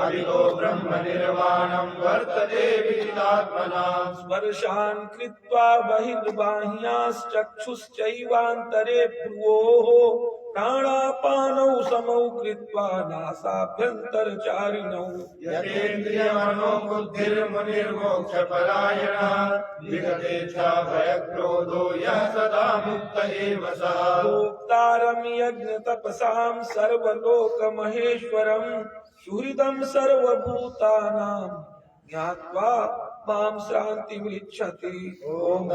अभितो ब्रह्मनिर्वाणं वर्तते विदितात्मनां स्पर्शान् कृत्वा बहिर्बाह्याश्चक्षुश्चैवान्तरे भ्रुवोः प्राणापानौ समौ कृत्वा नासाभ्यन्तरचारिणौ यतेन्द्रियमनोबुद्धिर्मुनिर्मोक्षपरायणः विगतेच्छा भयक्रोधो यः सदा मुक्त एव सः भोक्तारं यज्ञतपसां सर्वलोकमहेश्वरं सुहृदं सर्वभूतानां ज्ञात्वा मां शान्तिमिच्छति ओम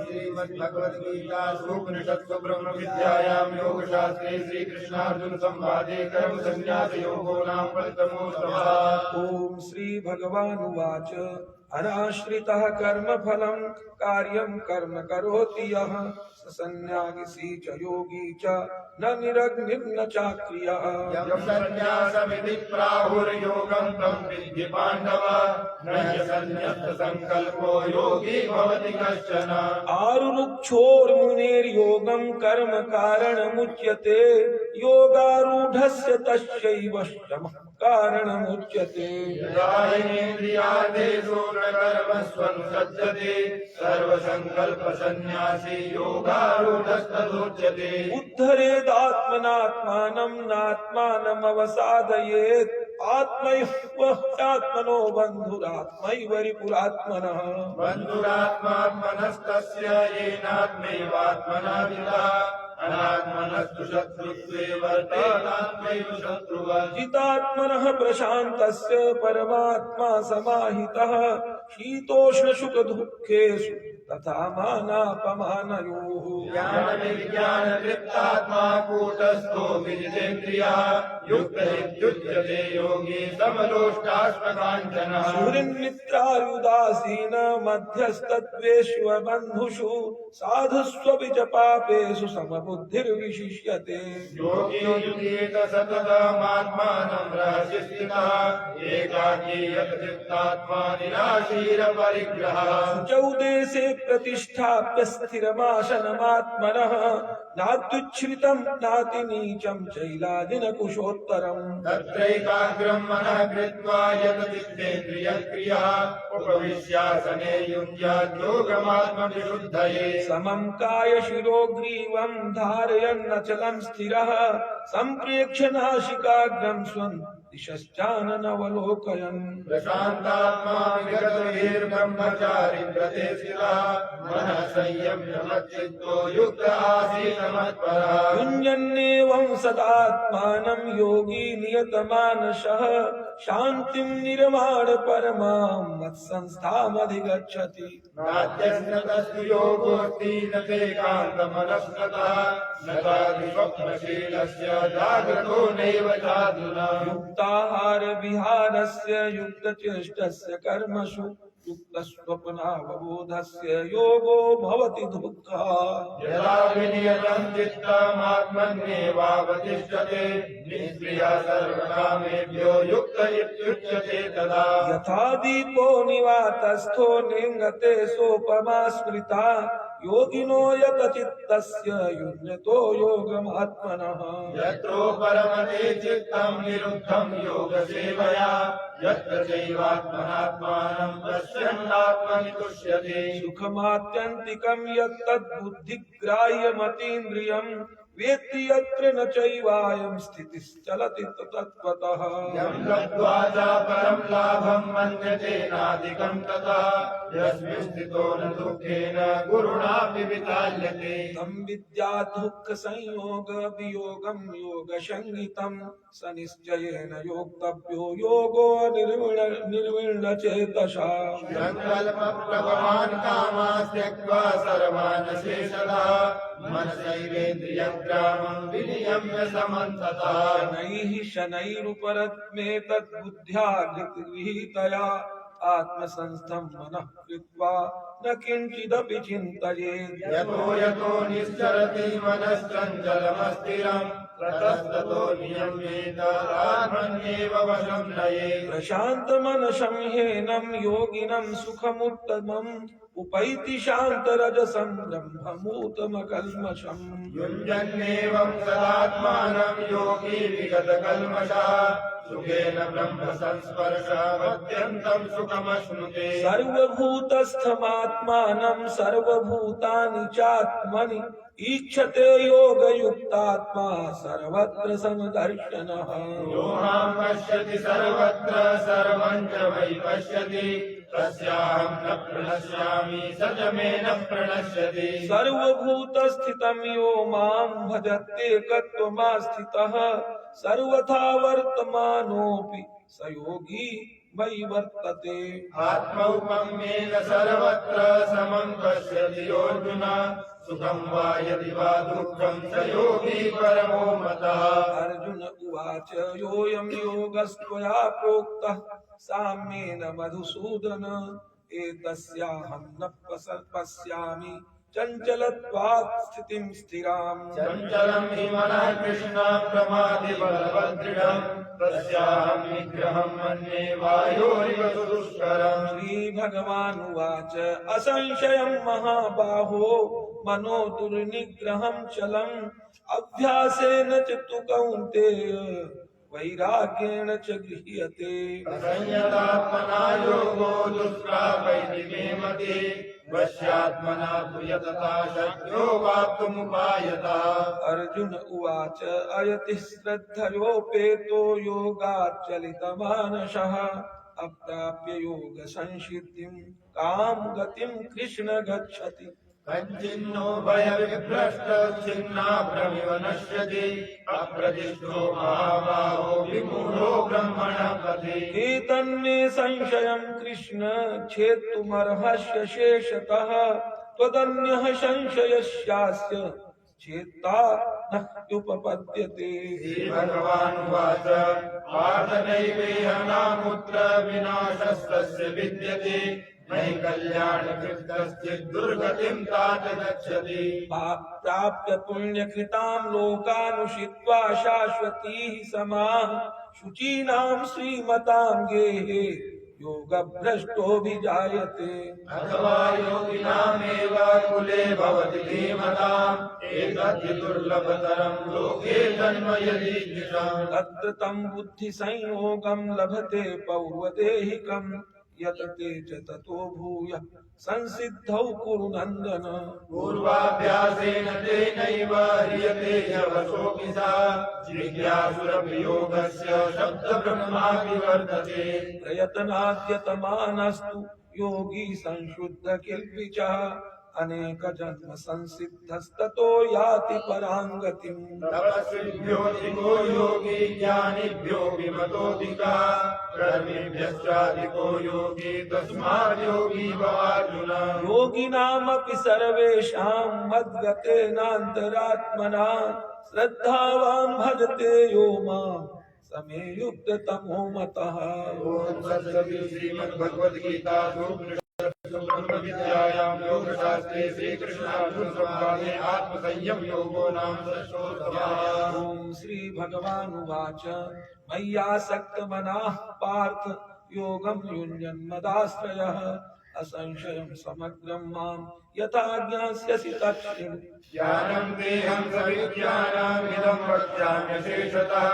श्रीमद्भगवद्गीतासु उपनिषत्सु ब्रह्मविद्यायां योगशास्त्रे श्रीकृष्णार्जुन संवादे कर्म संन्यास योगो नाम प्रथमोऽध्यायः ओम श्री भगवानुवाच अनाश्रितः कर्मफलं कार्यं कर्म करोति यः स सन्न्यासी च योगी च न निरग्निर्न चाक्रियः यं सन्न्यासमिति प्राहुर्योगं तं विद्धि पाण्डव न ह्यसन्न्यस्तसङ्कल्पो योगी भवति कश्चन आरुरुक्षोर्मुनेर्योगं कर्म कारणमुच्यते योगारूढस्य तस्यैव श्रमः कारणमुच्यते यदाहिनेन्द्रियार्थेषु न कर्मस्वनुसज्जते सर्वसङ्कल्पसन्न्यासी योगारूढस्तदुच्यते उद्धरेदात्मनात्मानं नात्मानमवसादयेत् आत्मैह्यात्मनो बन्धुरात्मैव रिपुरात्मनः बन्धुरात्मात्मनस्तस्य येनात्मैवात्मना जितः अनात्मनस्तु शत्रुत्वे वर्तेतात्मैव शत्रुवत् जितात्मनः प्रशान्तस्य परमात्मा समाहितः शीतोष्णसुखदुःखेषु तथा मानापमानयोः ज्ञानविज्ञानतृप्तात्मा कूटस्थो विजितेन्द्रियः युक्त इत्युच्यते योगी समलोष्टाश्मकाञ्चनः सुहृन्मित्रार्युदासीन मध्यस्तत्त्वेष्व बन्धुषु साधुष्वपि च पापेषु समबुद्धिर्विशिष्यते योगी युध्येत सततमात्मानं रहसि स्थितः एकाकी यतचित्तात्मा निराशीरपरिग्रहः शुचौ देशे प्रतिष्ठाप्य स्थिरमासनमात्मनः नात्युच्छ्रितं नातिनीचं चैलाजिनकुशोत्तरम् तत्रैकाग्रं मनः कृत्वा यतचित्तेन्द्रियक्रियः उपविश्यासने युञ्ज्याद्योगमात्मविशुद्धये समं कायशिरोग्रीवं धारयन्नचलं स्थिरः सम्प्रेक्ष्य नासिकाग्रं स्वं दिशश्चाननवलोकयन् प्रशान्तात्मा विगतवीर्ब्रह्मचारी व्रते स्थितः मनः स संयम्य मच्चित्तो युक्त आसीत् मत्परः युञ्जन्नेवं सदात्मानं योगी नियतमानसः शान्तिं निर्माण परमां मत्संस्थामधिगच्छति। नाद्यस्य तस्य योगोऽस्ति न चैकान्तमनस्कतः न चादिस्वप्नशीलस्य जाग्रतो नैव चाधुना युक्ताहार विहारस्य युक्तचेष्टस्य कर्मसु युक्तस्वप्नावबोधस्य योगो भवति दुःखः। यदा विनियतं चित्तमात्मन्येवावतिष्ठते निष्क्रियः सर्वकामेभ्यो युक्त इत्युच्यते तदा यथा दीपो निवातस्थो निङ्गते सोपमा स्मृता योगिनो यतचित्तस्य युञ्जतो योगमात्मनः। यत्रोपरमते चित्तं निरुद्धं योगसेवया यत्र चैवात्मनात्मानं पश्यन्नात्मनि तुष्यते। सुखमात्यन्तिकं यत्तद्बुद्धिग्राह्यमतीन्द्रियं वेत्ति यत्र न चैवायं स्थितिश्चलति तत्त्वतः। यं लब्ध्वा चापरं लाभं मन्यते नाधिकं ततः यस्मिन् स्थितो न दुःखेन गुरुणापि विचाल्यते। तं विद्या दुःख संयोग वियोगं योगसंज्ञितं स निश्चयेन योक्तव्यो योगो निर्विण्ण चेतसा। सङ्कल्पप्रभवान् कामान् त्यक्त्वा सर्वान् शेषतः मनसैवेन्द्रियग्रामं विनियम्य समन्ततः शनैः शनैरुपरत्मेतद् बुद्ध्या गृहीतया आत्मसंस्थं मनः कृत्वा न किञ्चिदपि चिन्तयेत्। यतो यतो निश्चरति मनश्चञ्चलमस्थिरं ततस्ततो नियम्येत आत्मन्येव वशं नयेत्। प्रशान्तमनसं ह्येनं योगिनं सुखमुत्तमम् उपैति शान्तरजसं ब्रह्ममूतमकल्मषम्। युञ्जन्नेवं सदात्मानं योगी विगतकल्मषः सुखेन ब्रह्म संस्पर्शमत्यन्तं सुखमश्नुते। सर्वभूतस्थमात्मानं सर्वभूतानि चात्मनि ईक्षते योगयुक्तात्मा सर्वत्र समदर्शनः। यो मां पश्यति सर्वत्र सर्वं च वै पश्यति तस्याहं न प्रणश्यामि स च मे न प्रणश्यति। सर्वभूतस्थितं यो मां भजत्येकत्वमास्थितः सर्वथा वर्तमानोऽपि स योगी मयि वर्तते। आत्मौपम्येन सर्वत्र समं पश्यति योऽर्जुन सुखं वा यदि वा दुःखं स योगी परमो मतः। अर्जुन उवाच योऽयं योगस्त्वया प्रोक्तः साम्येन मधुसूदन एतस्याहं न पश्यामि चञ्चलत्वात् स्थितिं स्थिराम्। चञ्चलं हि मनः कृष्ण प्रमादि बलवदृढम् तस्याहं निग्रहं मन्ये वायोरिव सुदुष्करम्। श्रीभगवानुवाच असंशयं महाबाहो मनो दुर्निग्रहं चलम् अभ्यासेन च तु कौन्तेय वैराग्येण च गृह्यते। असंयतात्मना योगो दुष्प्रापैति मे मते वश्यात्मना तु यतता शक्यो वाप्तुमुपायतः। अर्जुन उवाच अयति श्रद्धयोपेतो योगाच्चलितमानसः अप्राप्य योग संसिद्धिं कां गतिं कृष्ण गच्छति। कञ्चिन्नो भयविभ्रष्टच्छिन्नाभ्रमिव नश्यति अप्रतिष्ठो महाबाहो विमूढो ब्रह्मणः पथि। एतन्मे संशयं कृष्ण छेत्तुमर्हस्य शेषतः त्वदन्यः संशयस्यास्य चेत्ता नह्युपपद्यते। श्रीभगवानुवाच पार्थ नैवेह नामुत्र विनाशस्तस्य विद्यते नहि कल्याणकृत् कश्चित् दुर्गतिं तात गच्छति। प्राप्य पुण्यकृतां लोकानुषित्वा शाश्वतीः समाः शुचीनां श्रीमतां गेहे योगभ्रष्टोऽभिजायते। अथवा योगिनामेव कुले भवति धीमताम् एतद्धि दुर्लभतरं लोके जन्म यदीदृशम्। तत्र तं बुद्धिसंयोगं लभते पौर्वदेहिकम् यत् ते च ततो भूयः संसिद्धौ कुरु नन्दन। पूर्वाभ्यासेन तेनैव ह्रियते यवसोऽपि सा जिज्ञासुरपि योगस्य शब्दब्रह्मापि वर्तते। प्रयत्नाद्यतमानस्तु योगी संशुद्ध किल्बिषः अनेक जन्म संसिद्धस्ततो याति परांगतिम् तपस्विभ्योऽधिको योगी ज्ञानिभ्यो विमतोऽधिकः कर्मिभ्यश्चाधिको योगी तस्मात् योगी भवार्जुन योगिनामपि सर्वेषां मद्गतेनान्तरात्मना श्रद्धावान् भजते यो माम् समे युक्ततमो मतः। ओम तत्सत् श्रीमद्भगवद्गीतासु ब्रह्मविद्यायां योगशास्त्रे श्रीकृष्णार्जुनसंवादे आत्मसंयम योगो नाम षष्ठोऽध्यायः। ओम श्री भगवानुवाच मय्यासक्तमनः पार्थ योगं युञ्जन् मदाश्रयः असंशयं समग्रं मां यथा ज्ञास्यसि तच्छृणु। ज्ञानं तेहं सविज्ञानम् इदं वक्ष्याम्यशेषतः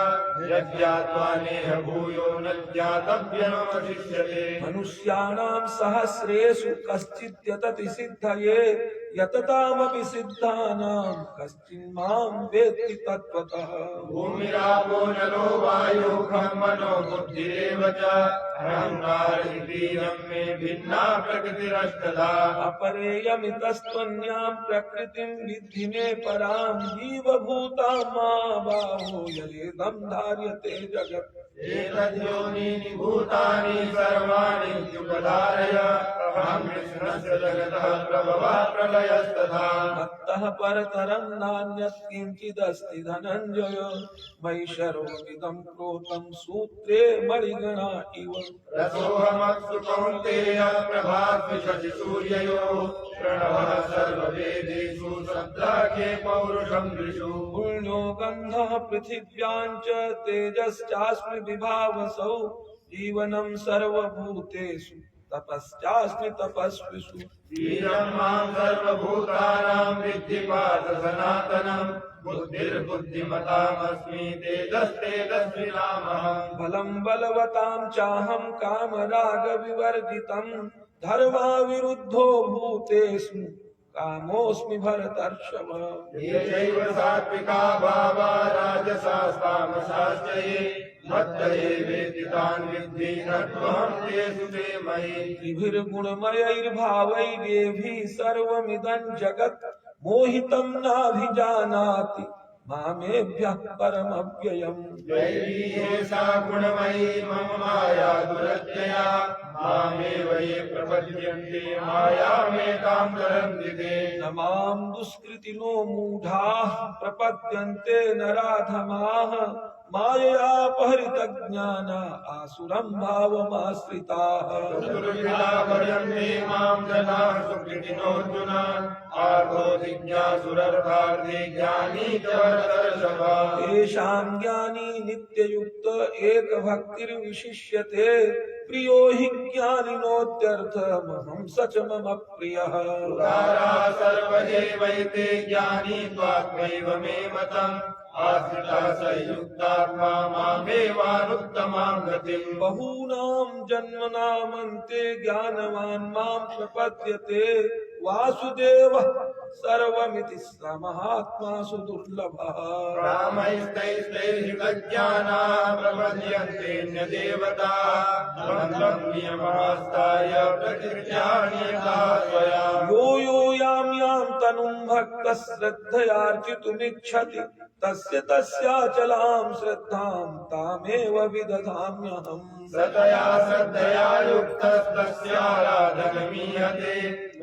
यज्ञात्वा नेह भूयो न ज्ञातव्यमवशिष्यते। मनुष्याणां सहस्रेषु कश्चित् यतति सिद्धये यततामपि सिद्धानां कश्चिन्मां वेत्ति तत्त्वतः। भूमिरापो नलो वायुः खं मनो बुद्धिरेव च अहंकार इतीयं मे भिन्ना प्रकृतिरष्टधा। अपरेयमितस्त्वन्यां प्रकृतिं विद्धि मे परां जीवभूतां महाबाहो ययेदं धार्यते जगत्। एतद्योनीनि भूतानि सर्वाणि इत्युपधारय अहं कृष्णस्य जगतः प्रभवः प्रलयस्तथा। मत्तः परतरं नान्यत् किञ्चिदस्ति धनञ्जय मयि सर्वमिदं प्रोतं सूत्रे मणिगणा इव। रसोऽहमप्सु कौन्तेय प्रभास्मि शशिसूर्ययोः प्रणवः सर्ववेदेषु शब्दाख्ये पौरुषं दृशु। पुण्यो गन्धः पृथिव्यां च तेजश्चास्मि विभावसौ जीवनं सर्वभूतेषु तपश्चास्मि तपस्विषु। वीरं मां सर्वभूतानां विद्धि पार्थ सनातनम् बुद्धिर्बुद्धिमतामस्मि तेजस्तेजस्विनामहम्। बलं बलवतां चाहं कामरागविवर्जितं धर्मा विरुद्धो भूतेषु कामोऽस्मि भरतर्षभ। ये चैव सात्विका भावा राजसास्तामसाश्च ये मत्तये वेति तान् विद्धि नत्वहं तेषु ते मयि। त्रिभिर्गुणमयैर्भावैर्येभिः सर्वमिदं जगत् मोहितं नाभिजानाति मामेभ्यः परमव्ययम्। दैवी एषा गुणमयी मम माया दुरत्यया मामेव ये प्रपद्यन्ते मायामेकां तरन्ति ते। न मां दुष्कृतिनो मूढाः प्रपद्यन्ते नराधमाः माययापहृतज्ञाना आसुरं भावमाश्रिताः। चतुर्विधा भजन्ते मां जनाः सुकृतिनोऽर्जुन आर्तो जिज्ञासुरर्थार्थी ज्ञानी च भरतर्षभ। तेषां ज्ञानी नित्ययुक्त एकभक्तिर्विशिष्यते प्रियो हि ज्ञानिनोत्यर्थमहं स च मम प्रियः। उदारा सर्वदेवैते ज्ञानी त्वात्मैव मे मतम् आश्रितः स युक्तात्मा मामेवानुत्तमां गतिम्। बहूनां जन्मनामन्ते ज्ञानवान् मां प्रपद्यते वासुदेवः सर्वमिति स महात्मासु दुर्लभः। रामैस्तैस्तैर्हितज्ञानाः प्रपद्यन्तेऽन्यदेवताः बन्धं नियमास्ताय प्रकृत्यान्यथा स्वया। यो यो यां यां तनुं भक्तः श्रद्धयार्चितुमिच्छति तस्य तस्याचलां श्रद्धां तामेव विदधाम्यहम्। सतया श्रद्धया युक्तस्तस्याराधनमीयते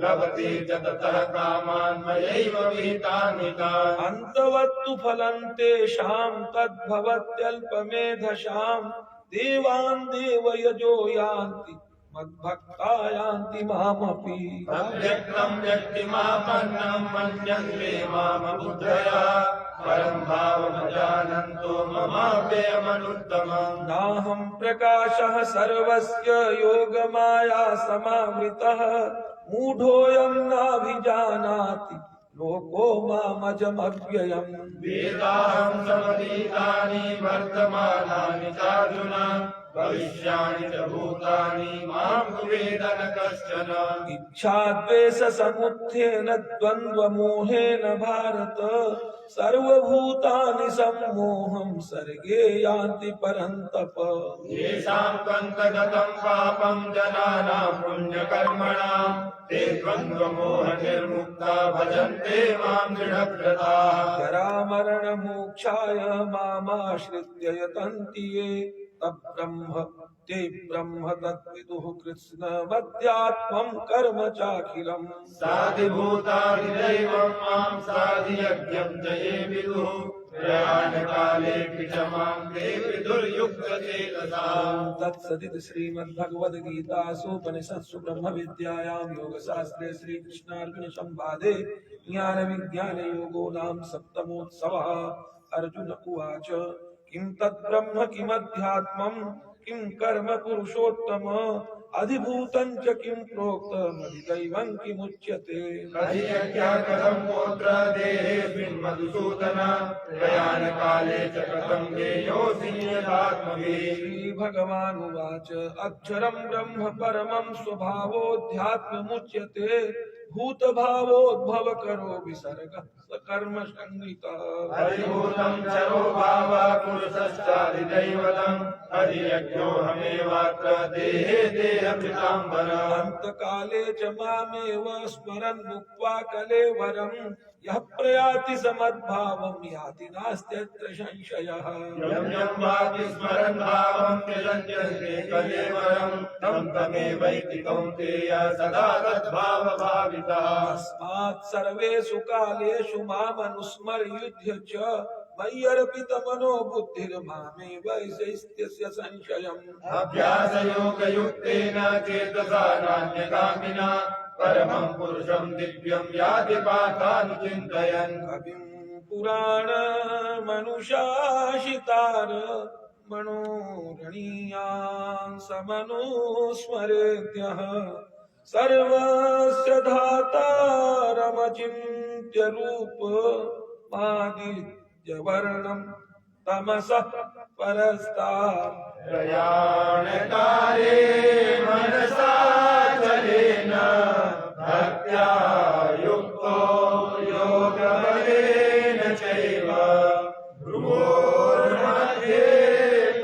लभते च ततः कामान् मयैव विहितान् हितान्। अन्तवत्तु फलं तेषां तद्भवत्यल्पमेधसां देवान् देवयजो यान्ति मद्भक्ता यान्ति मामपि। अव्यक्तं व्यक्तिमापन्नं मन्यन्ते मामबुद्धया परं भावमजानन्तो ममाप्ययमनुत्तमम्। नाहं प्रकाशः सर्वस्य योगमाया समावृतः मूढोऽयं नाभिजानाति लोको मामजमव्ययम्। वेदाहं समतीतानि वर्तमानानि चार्जुन भविष्याणि च भूतानि मां वेद न कश्चन इच्छाद्वेष समुत्थेन द्वन्द्व मोहेन भारत सर्वभूतानि सम्मोहं सर्गे यान्ति परन्तप येषां त्वन्तगतं पापं जनानां पुण्यकर्मणां ते द्वन्द्वमोहनिर्मुक्ता भजन्ते मां दृढव्रताः जरामरणमोक्षाय मामाश्रित्य यतन्ति ये तब्ब्रह्म ते ब्रह्म तद्विदुः कृत्स्नवद्यात्मं कर्म चाखिलम् साधिभूताधिदैवं मां साधियज्ञं च ये विदुः प्रयाणकाले च मां ते विदुर्युक्तचेतसाः तत्सदिति श्रीमद्भगवद्गीतासूपनिषत्सु ब्रह्मविद्यायां योगशास्त्रे श्रीकृष्णार्जुन संवादे ज्ञानविज्ञानयोगो नाम सप्तमोत्सवः। अर्जुन उवाच किं तद्ब्रह्म किमध्यात्मं किं कर्म पुरुषोत्तम अधिभूतं च किं प्रोक्तमधिदैवं किमुच्यते अधियज्ञः कथं गोत्र देहेऽस्मिन् मधुसूदन प्रयाणकाले च कथं ज्ञेयोऽसि नियतात्मभिः श्रीभगवानुवाच अक्षरं ब्रह्म परमं स्वभावोऽध्यात्ममुच्यते भूतभावोद्भव करो विसर्गः सकर्म संहितः अधिभूतं चरो भावः पुरुषश्चाधिदैवतम् अधियज्ञो हमेवात्र देहे देहभृताम्बरः अन्तकाले च मामेव स्मरन् मुक्त्वा कलेवरं यः प्रयाति समद्भावं याति नास्त्यत्र संशयः यं यं वापि स्मरन् भावं त्यजन्त्यन्ते कलेवरं तं तमेवैति कौन्तेय सदा तद्भावभावितः तस्मात् सर्वेषु कालेषु मामनुस्मर्युध्य च मय्यर्पितमनो बुद्धिर्मामेव ऐषैस्त्यस्य संशयम् अभ्यासयोगयुक्तेन चेतसा नान्यगामिना परमं पुरुषं दिव्यं याति पार्थानुचिन्तयन् कविं पुराणमनुशासितार मनोरणीयान् समनुस्मरेद्यः सर्वस्य धातारमचिन्त्य रूपमादित्यवर्णं तमसः परस्तात् प्रयाणकाले मनसा चलेन भक्त्या युक्तो योगबलेन चैव भ्रुवोर्मध्ये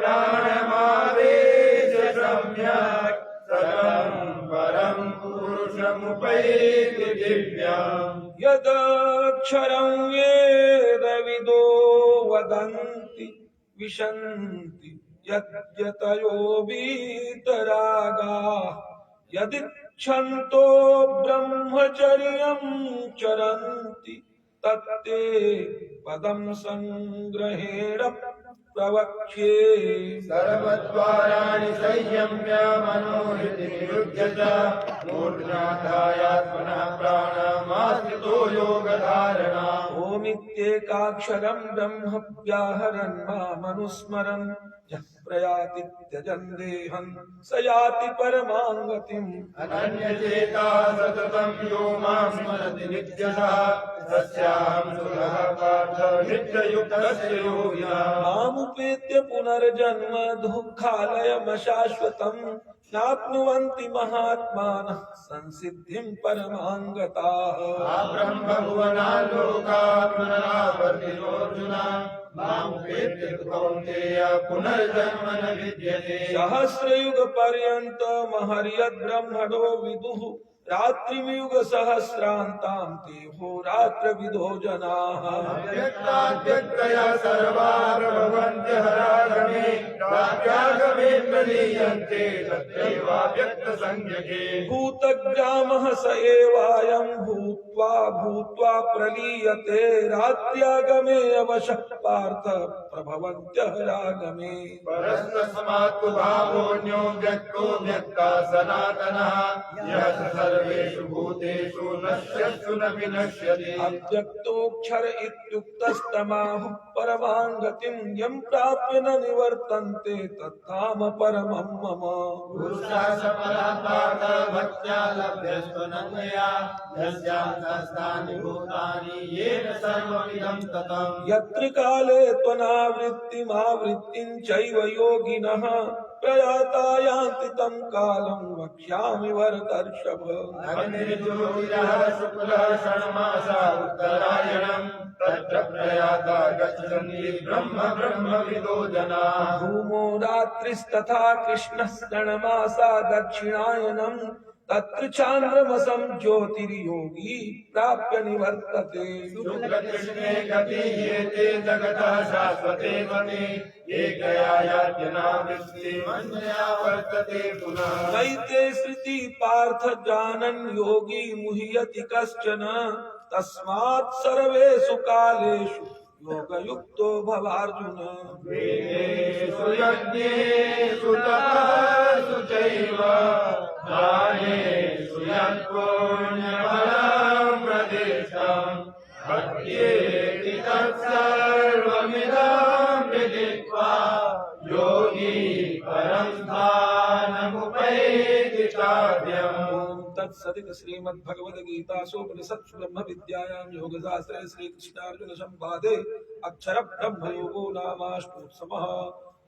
प्राणमावेश्य सम्यक् सकलं परं पुरुषमुपैति दिव्यम् यदक्षरं वेदविदो वदन्ति विशन्ति यद्यतयो वीतरागाः यदिच्छन्तो ब्रह्मचर्यं चरन्ति तत्ते पदं संग्रहेण प्रवक्ष्ये सर्वद्वाराणि संयम्य मनोहृदि निरुध्य च मूर्ध्नाधायात्मनः प्राणमाश्रितो योगधारणा ओमित्येकाक्षरं ब्रह्म व्याहरन् मामनुस्मरन् यः प्रयाति त्यजन् देहं स याति परमां गतिम् अनन्यचेता सततं यो मां स्मरति नित्यशः तस्याहं सुखः पार्थ नित्ययुक्तस्य योगिनः मामुपेत्य पुनर्जन्म दुःखालयमशाश्वतम् नाप्नुवन्ति महात्मानः संसिद्धिं परमां गताः ब्रह्मभुवनान् लोकान् पुनरावर्तिनोऽर्जुन मामुपेत्य तु कौन्तेय पुनर्जन्म न विद्यते सहस्रयुगपर्यन्तमहर्यद्ब्रह्मणो विदुः रात्रियुग सहस्रान्तां ते होरात्रविदो जनाः व्यक्ताद्यक्तया सर्वा प्रभवन्ति हरागमे प्राप्यागमे प्रलीयन्ते तत्रैवाव्यक्तसंज्ञके भूतग्रामः स एवायं भूत्वा भूत्वा प्रलीयते रात्र्यागमे अवशः पार्थ प्रभवन्त्यहरागमे परस्तस्मात् भावोऽन्यो व्यक्तो व्यक्ता सनातनः यः सर्वेषु भूतेषु नश्यत्सु न विनश्यति अव्यक्तोऽक्षर इत्युक्तस्तमाहुः परमां गतिं यं प्राप्य न निवर्तन्ते तत्धाम परमं मम पुरुषः सफलः पार्थ भक्त्या लभ्यस्तु न त्वया यस्यां सहस्राणि भूतानि येन सर्वमिदं ततम् यत्र काले त्वनावृत्तिमावृत्तिं चैव योगिनः प्रयाता यान्ति तं कालं वक्ष्यामि भरतर्षभ। अग्निर्ज्योतिरः शुक्लः षण्मासा उत्तरायणम् तत्र प्रयाता गच्छन्ति ब्रह्मविदो जनाः। धूमो रात्रिस्तथा कृष्णः षण्मासा दक्षिणायनम् तत्र चान्द्रमसं ज्योतिर्योगी प्राप्य निवर्तते। शुक्लकृष्णे गतिह्येते जगतः शाश्वते मते एकया यात्यनावृत्ति मन्यया वर्तते पुनः। नैते श्रुति पार्थ जानन् योगी मुह्यति कश्चन तस्मात् सर्वेषु कालेषु योगयुक्तो भवार्जुन। वेदेषु यज्ञेषु तपःसु चैव दानेषु यत्पुण्यफलं प्रदिष्टम् भक्त्येति तत्सर्वमिदं विदित्वा योगी परं स्थानमुपैति चाद्यम्। तत्सदिति श्रीमद्भगवद्गीतासूपनिषत्सु ब्रह्मविद्यायां योगशास्त्रे श्रीकृष्णार्जुन संवादे अक्षर ब्रह्मयोगो नामाष्टोत्तमः।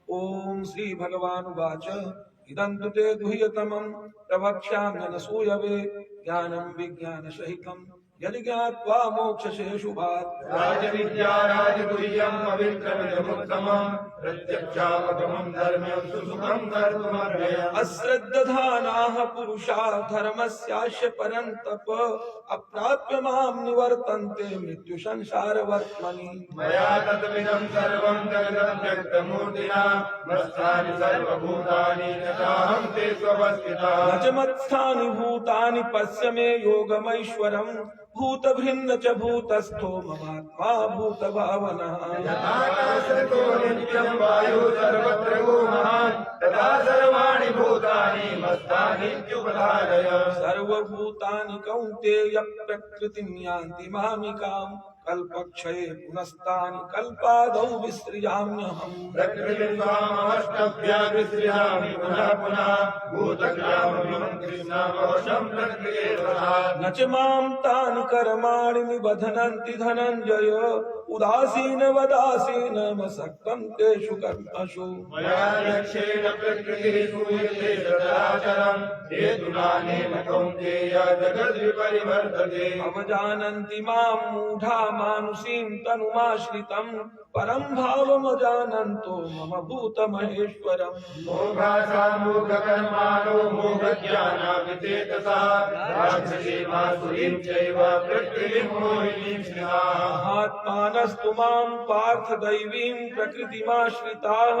ओम श्री भगवानुवाच इदं तु ते गुह्यतमं प्रवक्ष्याम्यनसूयवे ज्ञानं विज्ञानसहितं यदि ज्ञात्वा मोक्षसे शुभात्। राजविद्या राजगुह्यं पवित्रमिदमुत्तमं प्रत्यक्षावगमं धर्म्यं सुसुखं कर्तुमर्हयम्। अश्रद्धधानाः पुरुषा धर्मस्यास्य परन्तप अप्राप्य मां निवर्तन्ते मृत्युसंसारवर्त्मनि। मया तत्विदं सर्वं जगदव्यक्तमूर्तिना मत्स्थानि सर्वभूतानि न चाहं तेषु अवस्थितः। न च मत्स्थानि भूतानि पश्य मे योगमैश्वरम् भूतभृन्न च भूतस्थो ममात्मा भूतभावनः। यथाकाशतो नित्यं वायु सर्वत्र गो महान् तथा सर्वाणि भूतानि मत्स्थानीत्युपधारय। सर्वभूतानि कौन्तेय प्रकृतिं यान्ति मामिकाम् कल्पक्षये पुनस्तानि कल्पादौ विसृजाम्यहम्। प्रकृतिं स्वामवष्टभ्याविसृजामि पुनः पुनः भूतग्राममिमं कृष्णमवशं प्रकृतेः तथा। न च मां तानि कर्माणि निबध्नन्ति धनञ्जय उदासीनवदासीनमसक्तं तेषु कर्मसु। मया लक्ष्येण प्रकृतिः सूयते सचराचरं हेतुनानेन कौन्तेय जगद्विपरिवर्तते। अवजानन्ति मां मूढा मानुषीं तनुमाश्रितं परं भावमजानन्तो मम भूतमहेश्वरम्। मोघासा मोघकर्माणो मोघज्ञानाविचेतसा राक्षसीमासुरीं चैव प्रकृतिं मोहिनीं स्मृताः। महात्मानस्तु मां पार्थ दैवीं प्रकृतिमाश्रिताः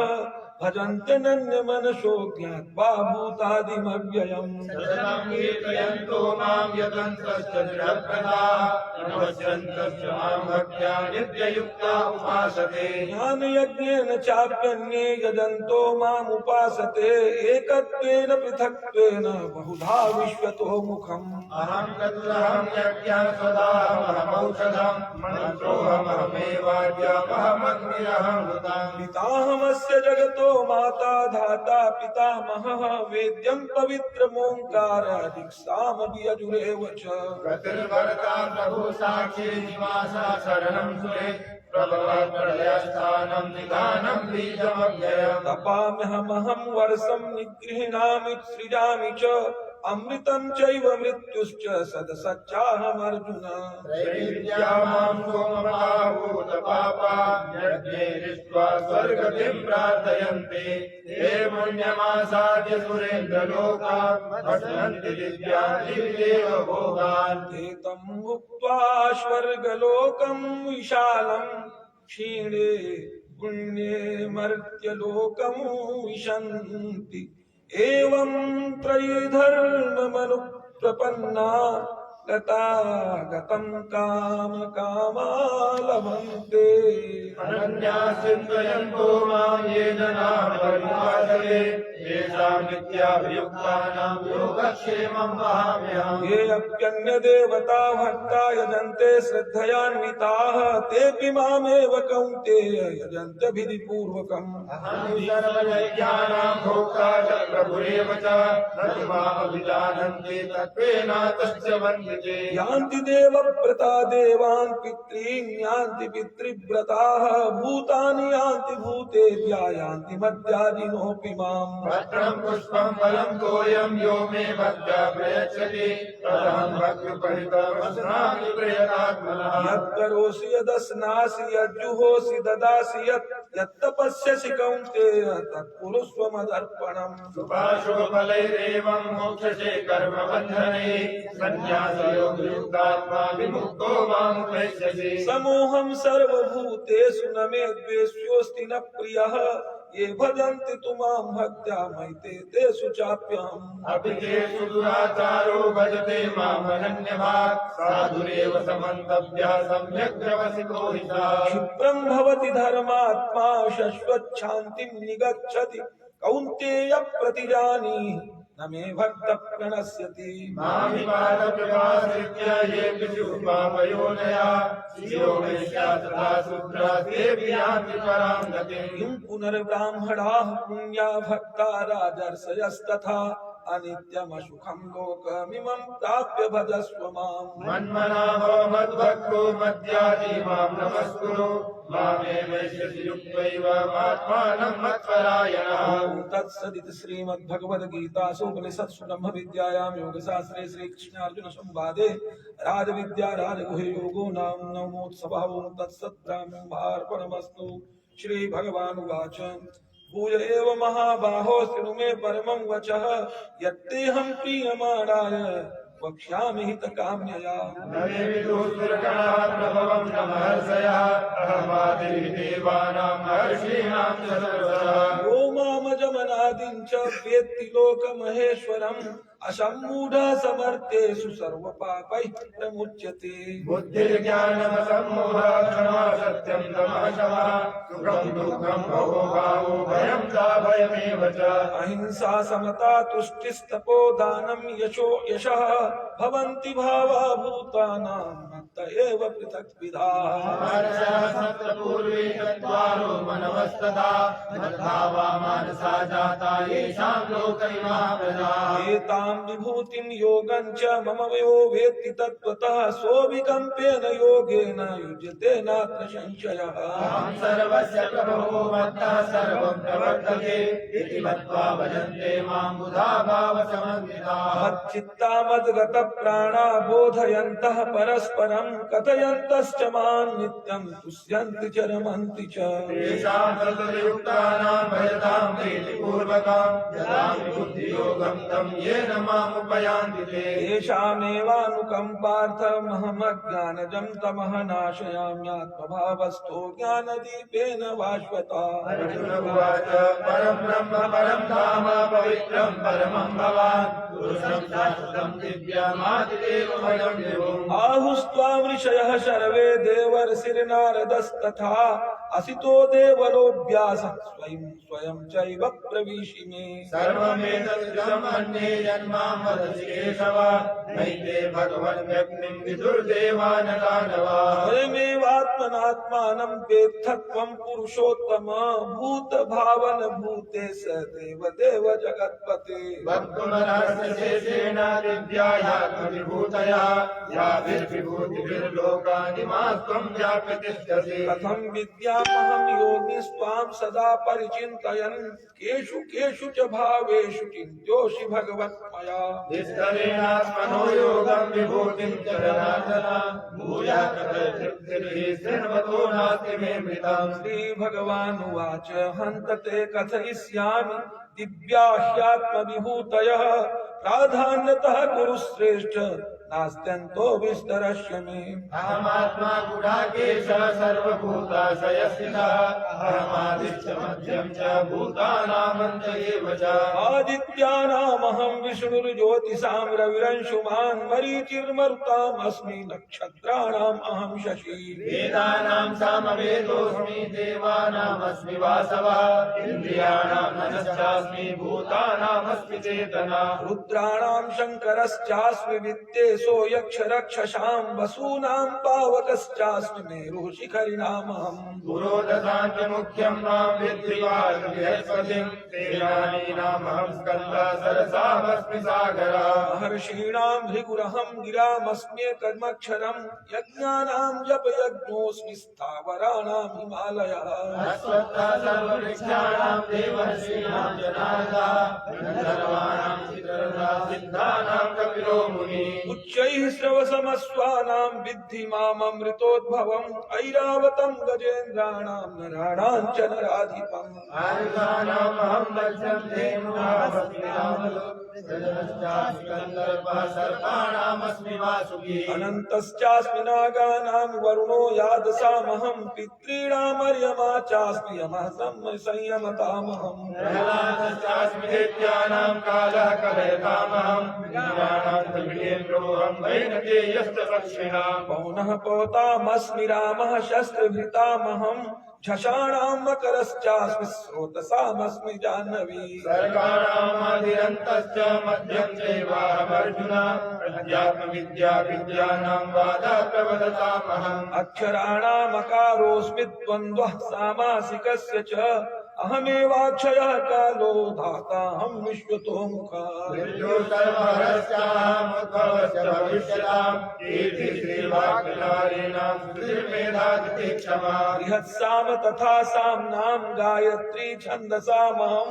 भजन्ते नन्यमनसो ज्ञात्वा भूतादिमव्ययम्। सततं कीर्तयन्तो मां यतन्तश्च दृढव्रताः नमस्यन्तश्च मां भक्त्या नित्ययुक्ता उपासते। ज्ञानयज्ञेन चाप्यन्ये यजन्तो मामुपासते एकत्वेन पृथक्त्वेन बहुधा विश्वतो मुखम्। अहं तत्त्वहं यज्ञः सदाहमहमौषधं मन्त्रोऽहमहमेवाद्यमहमग्निरहं हृताम्। पिताहमस्य जगतो माता धाता पितामहः वेद्यं पवित्रमोङ्कार दीक्षामभियजुरेव च। गतिर्भर्ता प्रभु साक्षी निवासा शरणं सुरे प्रभवः प्रलयस्थानं निधानं बीजमव्ययम्। तपाम्यहमहं वर्षं निगृह्णामि सृजामि च अमृतं चैव मृत्युश्च सदसच्चाहमर्जुन। त्रैविद्या मां सोममाहूतपापा यज्ञे दृष्ट्वा स्वर्गतिं प्रार्थयन्ते ते पुण्यमासाद्य सुरेन्द्रलोका पश्यन्ति दिव्यादिदेव भोगान्। एतं भुक्त्वा स्वर्गलोकं विशालं क्षीणे पुण्ये मर्त्यलोकं विशन्ति। एवं त्रयीधर्ममनुप्रपन्ना गतागतं कामकामा लभन्ते। अनन्या चिन्तयन्तो मां ये जनाः परिभाषते येषां नित्याभियुक्तानां योगक्षेमं वहाम्यहम्। ये अप्यन्यदेवता भक्ता यजन्ते श्रद्धयान्विताः तेऽपि मामेव कौन्तेय यजन्ते विधिपूर्वकम्। अहं सर्वयज्ञानां भोक्ता च प्रभुरेव च न तु मामभिजानन्ति तत्त्वेनातश्च वन्द्यते। यान्ति देवव्रता देवान् पितॄन् यान्ति पितृव्रताः भूतानि यान्ति भूतेभ्यः यान्ति मद्याजिनोऽपि माम्। पत्रं पुष्पं फलं तोयं यो मे भक्त्या प्रयच्छति तदहं भक्तिपरितमस्नामि प्रियतात्मनः। यत्करोषि यदस्नासि यज्जुहोषि ददासि यत्तपस्यसि कौन्तेय तत्कुरुष्व मदर्पणम्। शुभाशुभफलैरेवं मोक्षसे कर्मबन्धने सन्न्यासयोगयुक्तात्मा विमुक्तो मामुपैष्यसि। समोहं सर्वभूतेषु न मे द्वेष्योऽस्ति न प्रियः ये भजन्ति तु मां भक्त्या मयि तेषु चाप्यहम्। अपि तेषु दुराचारो भजते मामनन्यभाक् साधुरेव समन्तव्यः सम्यक् व्यवसितो हि सः। क्षिप्रं भवति धर्मात्मा शश्वच्छान्तिं निगच्छति कौन्तेय प्रतिजानीहि न मे भक्त प्रणश्यति। मामिपादप्रभाश्रित्य ये विशुष्मापयोनया श्रियो वैश्याः तथा शूद्राः ते यान्ति परां गतिम्। किं पुनर्ब्राह्मणाः पुण्या भक्ता राजर्षयस्तथा अनित्यमसुखं लोकमिमं प्राप्य भजस्व माम्। मन्मना भव मद्भक्तो मद्याजी मां नमस्कुरु मामे वैश्यसि युक्तैव आत्मानं मत्परायणः। ओम तत्सदिति श्रीमद्भगवद्गीतासु उपनिषत्सु ब्रह्मविद्यायां योगशास्त्रे श्रीकृष्णार्जुन संवादे राजविद्या राजगुह्य योगो नाम नवमोत्सवः। ओम तत्सत् ब्रह्मार्पणमस्तु। श्री भगवानुवाच भूय एव महाबाहो शृणु मे परमं वचः यत्तेऽहं प्रीयमाणाय वक्ष्यामि हितकाम्यया। न मे विदुःसुरगणाः प्रभवं न महर्षयः अहमादिर्हि देवानां महर्षीणां च सर्वशः। यो मामजमनादिं च वेत्ति लोकमहेश्वरम् असम्मूढः समर्थेषु सर्वपापैः प्रमुच्यते। बुद्धिर्ज्ञानमसम्मोहः क्षमा सत्यं दमः शमः सुखं दुःखं भवो भावो भयं च भयमेव च। अहिंसा समता तुष्टिस्तपो दानं यशो यशः भवन्ति भावा भूतानां मत्त एव पृथक्विधाः। महर्षयः सप्तपूर्वे चत्वारो मनवस्तथा मद्भावा मानसा जाता येषां लोक इमाः प्रजाः। एतां विभूतिं योगं च मम यो वेत्ति तत्त्वतः सोऽविकम्पेन योगेन युज्यते नात्र संशयः। अहं सर्वस्य प्रभवो मत्तः सर्वं प्रवर्तते इति मत्वा भजन्ते मां बुधा भावसमन्विताः। मच्चित्ता मद्गतप्राणा बोधयन्तः परस्परं कथयन्तश्च मां नित्यं तुष्यन्ति च रमन्ति च। तेषां सततयुक्तानां भजतां प्रीतिपूर्वकं ददामि बुद्धियोगं तं येन मामुपयान्ति ते। येषामेवानुकम्पार्थमहमज्ञानजं तमः नाशयाम्यात्मभावस्थो ज्ञानदीपेन भास्वता। अर्जुन उवाच परं ब्रह्म परं धाम पवित्रं परमं भवान् पुरुषं शाश्वतं दिव्यमादिदेवमयं विभुम्। आहुस्त्वां ऋषयः सर्वे देवर्षिर्नारदस्तथा असितो देवलोऽभ्यासः स्वयं चैव प्रविशि मे। सर्वमेतद् मन्ये यन्मां वदसि केशव नैते भगवन् व्यक्तिं विदुर्देवान् दानवाः। स्वयमेवात्मनात्मानं वेत्थत्वं पुरुषोत्तम भूतभावन भूतेश देवदेव जगत्पते। वक्तुमर्हस्य शेषेण दिव्यायात्मविभूतया याभिर्विभूतिभिर्लोकानि मास्त्वं व्याप्य तिष्ठसि। कथं विद्यामहं योगिस्त्वां सदा परिचिन्तयन् केषु केषु च भावेषु चिन्त्योऽसि भगवत्मया। निष्कलेनात्मनो योगं विभूतिं च जनार्दन भूयः तृप्तिर्हि शृण्वतो नास्ति मे मृतम्। श्रीभगवानुवाच हन्त ते कथयिष्यामि दिव्या ह्यात्मविभूतयः प्राधान्यतः कुरुश्रेष्ठ नास्त्यन्तो विस्तरस्य मे। अहमात्मा गुडाकेशः सर्वभूताशयस्थितः अहमादिश्च मध्यं च भूतानामन्त एव च। आदित्यानामहं विष्णुर्ज्योतिषां रविरंशुमान् मरीचिर्मरुताम् अस्मि नक्षत्राणाम् अहं शशि। वेदानां सामवेदोऽस्मि देवानामस्मि वासवः इन्द्रियाणां मनश्चास्मि भूतानामस्मि चेतना। रुद्राणां शङ्करश्चास्मि वित्तेषु देवदेवसो यक्ष रक्षसां वसूनां पावकश्चास्मि मेरुः शिखरिणामहम् पुरोदशान्तिमुख्यं मां विद्धि बृहस्पतिं सेनानीनामहं स्कन्दः सरसामस्मि सागरः महर्षीणां भृगुरहं गिरामस्म्येकमक्षरं यज्ञानां जपयज्ञोऽस्मि स्थावराणां हिमालयः अश्वत्थः सर्ववृक्षाणां देवर्षीणां जनार्दः गन्धर्वाणां सिद्धानां कपिलो मुनिः उच्चैः श्रवसमस्वानां विद्धि माममृतोद्भवम् ऐरावतं गजेन्द्राणां नराणां च नराधिपम् आयुधानामहं वज्रं धेनुनामस्मि गन्धर्वः सर्पाणामस्मि वासुकी अनन्तश्चास्मि नागानां वरुणो यादसामहं पितॄणामर्यमा चास्मि यमः संयमतामहम् प्रह्लादश्चास्मि दैत्यानां कालः कलयतामहं वीराणां त्रिविधेन्द्रोऽहं वैनतेयश्च पक्षिणां पौनः पौतामस्मि रामः शस्त्रभृतामहं झषाणां मकरश्चास्मि स्रोतसामस्मि जाह्नवी सर्गाणामादिरन्तश्च मध्यं चैवाहमर्जुन अध्यात्मविद्या विद्यानां वादः प्रवदतामहम् अक्षराणामकारोऽस्मि द्वन्द्वः सामासिकस्य च अहमेवाक्षयः कालो धाताहं विश्वतोमुखः मृत्युः सर्वहरश्चाहमुद्भवश्च भविष्यताम् कीर्तिश्रीवाक्यनारीणां श्रुतिर्मेधातिथि क्षमा बृहत्साम तथा साम्नां गायत्री छन्दसामहं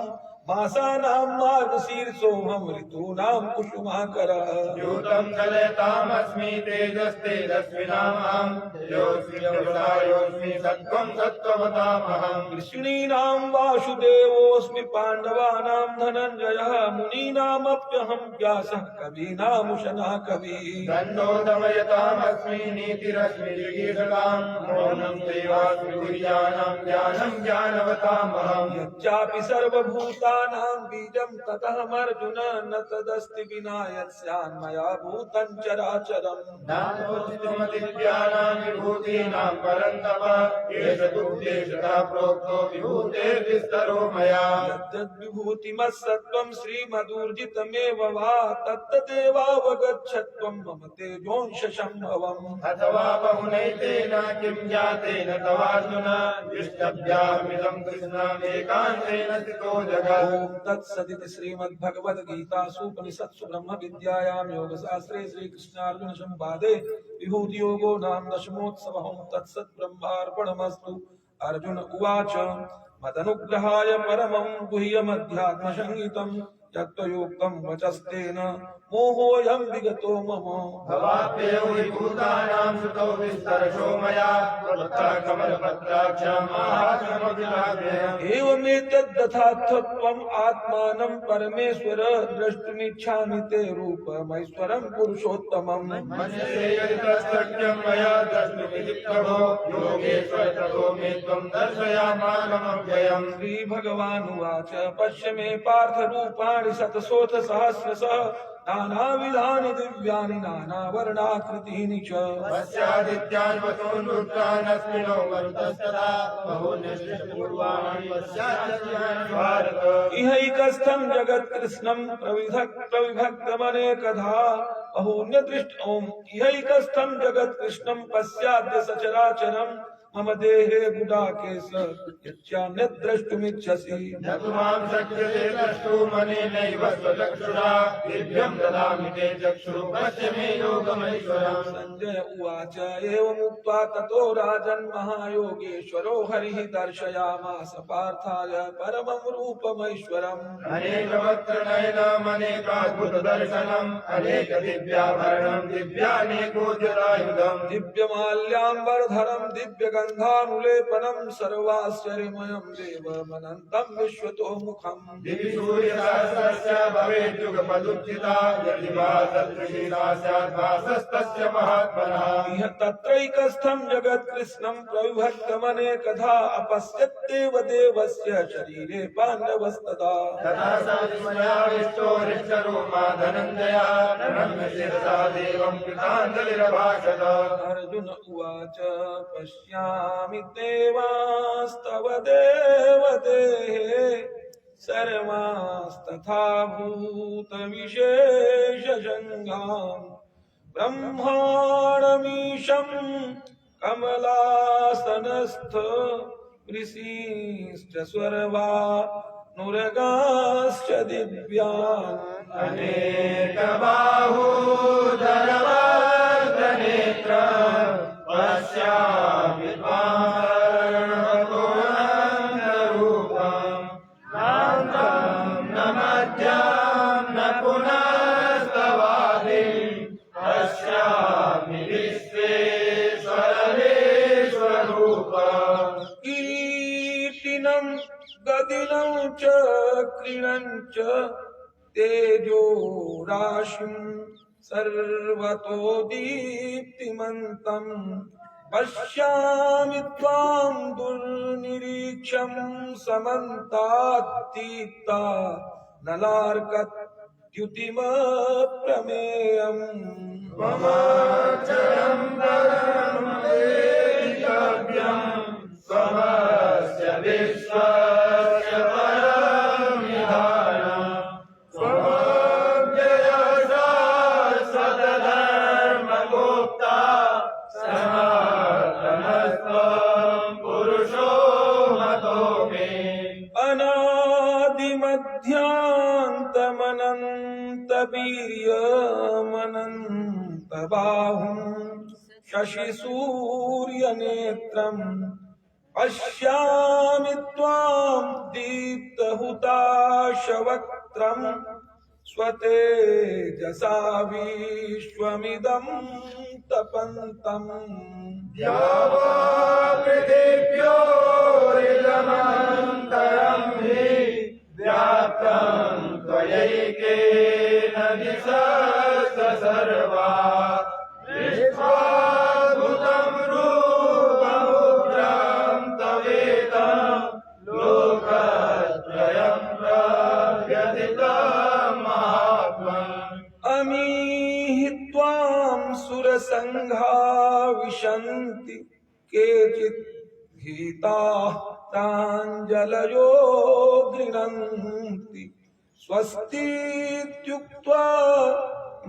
मासानां मार्गशीर्षोऽहं ऋतूनां कुसुमाकरः द्यूतं चलयतामस्मि तेजस्तेजस्विनामहं योऽस्मि सत्त्वं सत्त्ववतामहम् कृष्णीनां वासुदेवोऽस्मि पाण्डवानां धनञ्जयः मुनीनामप्यहं व्यासः कवीनामुशना कविः दण्डोदमयतामस्मि नीतिरस्मि जिगीषतां मौनं देवास्मि गुह्यानां ज्ञानं ज्ञानवतामहम् यच्चापि सर्वभूतानां बीजं ततःमर्जुन न तदस्ति विना यत् स्यान्मया भूतं चराचरम् नानोऽस्त्वमदिव्यानां विभूतीनां परन्तप एष दुर्देशतः प्रोक्तो विभूतेर्विस्तरो मया यद्यद्विभूतिमत्सत्त्वं श्रीमदूर्जितमेव वा तत्तदेवावगच्छत्वं मम तेजोंशसम्भवम् अथवा बहुनैतेन किं जातेन तवार्जुन द्रष्टव्यामिदं कृष्णमेकान्तेन स्थितो जगत् ॐ तत्सदिति श्रीमद्भगवद्गीतासूपनिषत्सु ब्रह्मविद्यायां योगशास्त्रे श्रीकृष्णार्जुनसंवादे विभूतियोगो नाम दशमोत्सवः तत्सत् ब्रह्मार्पणमस्तु। अर्जुन उवाच मदनुग्रहाय परमं गुह्यमध्यात्मसंहितं यत्त्वयोक्तं वचस्तेन मोहोऽयं विगतो मम। भवाप्ययौ हि भूतानां श्रुतौ विस्तरशो मया त्वत्तः कमलपत्राक्षमाहात्म्यमभिलाभ्ययम् एवमेतद्यथार्थत्वम् आत्मानं परमेश्वर द्रष्टुमिच्छामि ते रूपमैश्वरं पुरुषोत्तमम्। मन्यसे यदि तत्सत्यं मया द्रष्टुमिति प्रभो योगेश्वर ततो मे त्वं दर्शयामात्मव्ययम् श्रीभगवानुवाच पश्य मे पार्थ रूपाणि शतशोऽथ सहस्रशः नानाविधानि दिव्यानि नानावर्णाकृतीनि च पश्यादित्यान् वसून् रुद्रान् अस्मिनो मरुतस्तदा बहून्यपूर्वाणि पश्यादित्यान् भारत इहैकस्थं जगत्कृष्णं प्रविभक्तमनेकधा बहून्यदृष्टम् इहैकस्थं जगत्कृष्णं पश्याद्य सचराचरम् मम देहे गुडाकेश यच्चान्यद् द्रष्टुमिच्छसि न तु मां शक्यते द्रष्टुमनेनैव स्वचक्षुषा दिव्यं ददामि ते चक्षुः पश्य मे योगमैश्वरम्। संजय उवाच एवमुक्त्वा ततो राजन् महायोगेश्वरो हरिः दर्शयामास पार्थाय परमं रूपमैश्वरम्। अनेकवक्त्रनयनम् अनेकाद्भुतदर्शनम् अनेकदिव्याभरणम् दिव्यानेकोद्यतायुधम् दिव्यमाल्याम्बरधरं दिव्यगन्धानुलेपनं सर्वाश्चर्यमयं देवमनन्तं विश्वतोमुखम्। दिवि सूर्यसहस्रस्य भवेद्युगपदुत्थिता यदि वा तत्त्रिशीला स्यात् भासस्तस्य महात्मनः। इह तत्रैकस्थं जगत्कृष्णं प्रविभक्तमनेकधा अपश्यद्देव देवस्य शरीरे पाण्डवस्तदा। तथा स विस्मयाविष्टो हृष्टरोमा धनञ्जयः प्रणम्य शिरसा देवं कृताञ्जलिरभाषत। अर्जुन उवाच पश्यामि देवास्तव देवदेहे सर्वास्तथा भूतविशेषजङ्घान् ब्रह्माणमीशं कमलासनस्थ ऋषीश्च स्वर्वा नुरगाश्च दिव्यान् अनेकबाहूधरवक्त्रनेत्र पश्यामि त्वां नान्तं न मध्यं न पुनस्तवादिं पश्यामि विश्वेश्वरविश्वरूपम् कीर्तिनं गदिनं च कृणं च तेजो राशिं सर्वतो दीप्तिमन्तं पश्यामि त्वां दुर्निरीक्षं समन्तात्तीता नलार्कद्युतिमप्रमेयम् ममाचरं परं वेदितव्यं स्वस्य विश्वस्य परं निधानम् स्वमव्ययसा सतधर्मगुप्ता सनातनस्त्वं पुरुषो मतो मे अनादिमध्यान्तमनन्तवीर्यमनन्तबाहुं शशिसूर्यनेत्रम् पश्यामि त्वां दीप्तहुताशवक्त्रम् स्वतेजसा विश्वमिदं तपन्तम् द्यावा पृथिव्योरिदमन्तरं हि व्याप्तं त्वयैकेन दिशा सर्वा विश्वाद्भुतं रूपमुग्रं तवेदं लोकत्रयं प्रव्यथितं महात्मन् अमीहि त्वां सुरसङ्घा विशन्ति केचित् भीताः प्राञ्जलयो गृह्णन्ति स्वस्तीत्युक्त्वा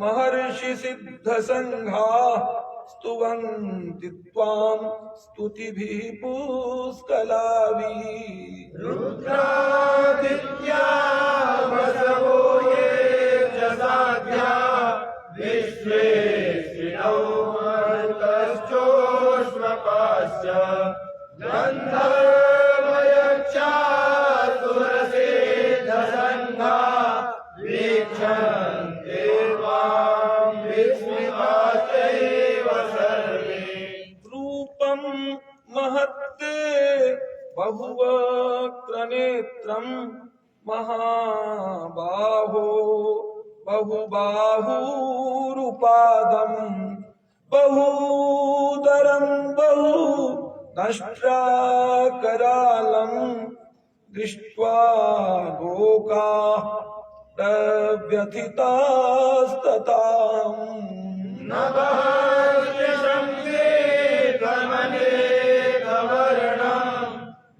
महर्षिसिद्धसङ्घाः स्तुवन्ति त्वां स्तुतिभिः पुष्कलाभिः रुद्रादित्या वसवो ये च साध्या विश्वेश्विनौ मरुतश्चोष्मपाश्च गन्धर्वयक्षासुरसिद्धसङ्घा वीक्षन्ते त्वां विस्मिताश्चैव सर्वे रूपं महत्ते बहुवक्त्रनेत्रं महाबाहो बहुबाहुरुपादं बहूदरं बहु दष्ट्राकरालं दृष्ट्वा लोकाः प्रव्यथितास्तताम् नभस्तिशंसे त्वमनेकवर्णं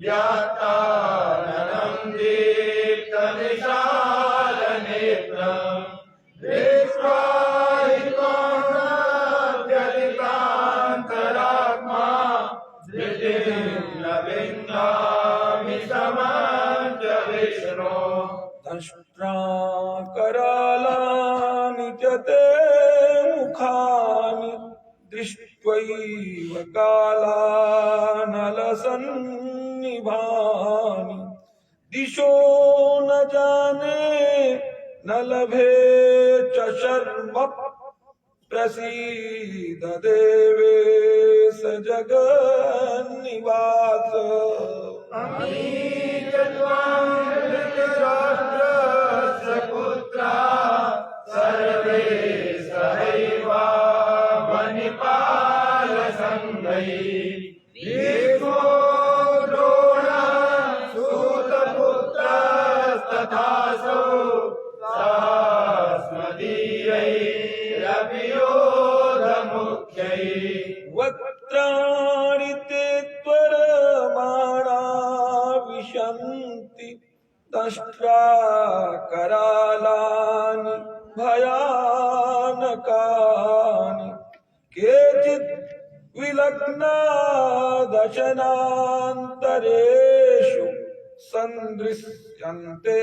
व्यात्ताननं दीप्तविशालनेत्रं दृष्ट्वा हि त्वमव्यतिकान्तरात्मा धृतिं न विन्दामि समं च विष्णो दंष्ट्राकरालानि च ते मुखानि दृष्ट्वैव कालानलसन्निभानि दिशो न जाने न लभे च शर्म प्रसीद देवेश जगन्निवास धृतराष्ट्रस्य पुत्राः सर्वे सहैवावनिपालसङ्घैः भीष्मो द्रोणः सूतपुत्रस्तथासौ सहास्मदीयैरपि योधमुख्यैः वक्त्राणि ते त्वरमाणा विशन्ति दंष्ट्राकरालानि भयानकानि केचित् विलग्ना दशनान्तरेषु सन्दृश्यन्ते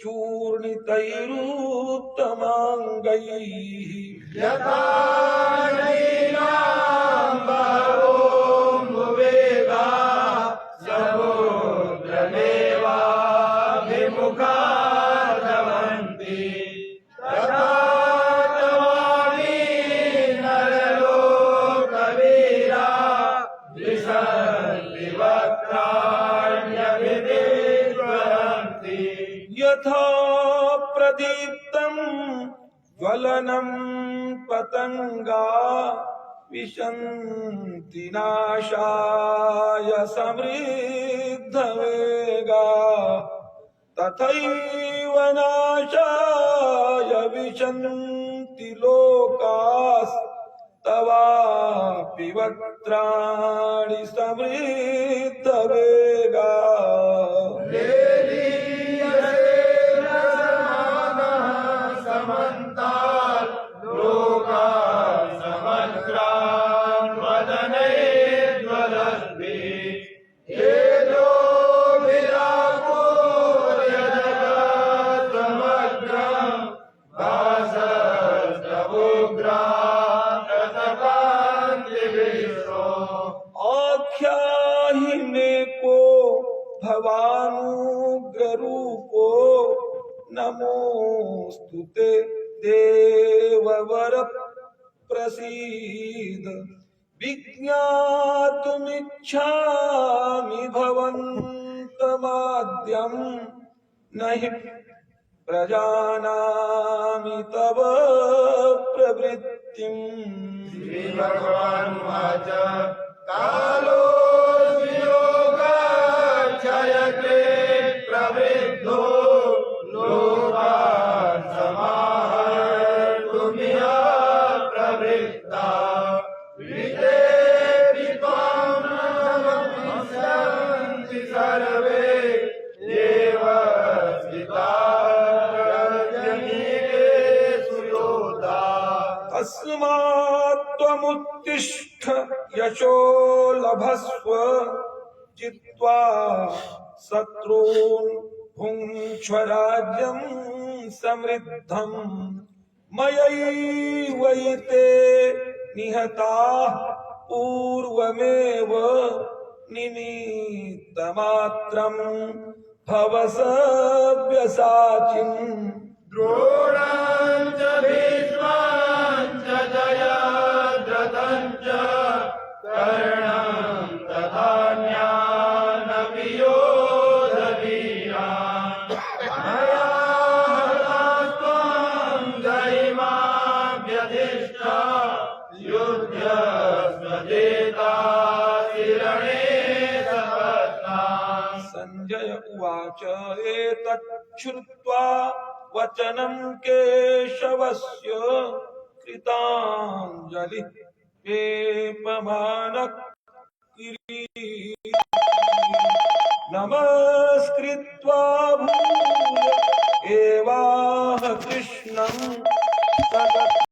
चूर्णितैरुत्तमाङ्गैः यथा नैनां बहवोऽम्बुवेगा समुद्रमेवाभिमुखा द्रवन्ति तथा तवामि नरलोकवीरा विशन्ति वक्त्राण्यभिज्वलन्ति यथा प्रदीप्तं ज्वलनं पतंगा विशन्ति नाशाय समृद्धवेगा तथैव नाशाय विशन्ति लोकास्तवापि वक्त्राणि समृद्धवेगा समन्तात् लोकान् समग्रान् वदनैर्ज्वलन्ति तेजोभिरापूर्य जगत्समग्रं भासस्तवोग्रान् प्रतपान्ति विश्वो आख्याहि मे को भवानुग्ररूपो नमोऽस्तु ते देववर प्रसीद विज्ञातुमिच्छामि भवन्तमाद्यं न हि प्रजानामि तव प्रवृत्तिम् श्रीभगवानुवाच कालोऽस्मि योगाक्षयते प्रवृद्धो लोकान् समाहर्तुमिह प्रवृत्ता विदेहि त्वां न गमिष्यन्ति सर्वे एव स्थिताः प्रत्यनीकेषु योधा तस्मात् त्वमुत्तिष्ठ यशो लभस्व जित्वा शत्रून् भुङ्क्ष्व राज्यं समृद्धम् मयैवैते निहताः पूर्वमेव निमित्तमात्रं भव सव्यसाचिन् द्रोणं च भीष्मं च जयद्रथं च कर्णं तथान्यानपि योधवीरान् मया हतास्त्वं जयिमाभ्यधिष्ठा युध्यस्वजेतासि रणे सपत्नान् संजय उवाच एतत् श्रुत्वा वचनं केशवस्य कृताञ्जलिः वेपमानः किरीटी नमस्कृत्वा भूय एवाह कृष्णं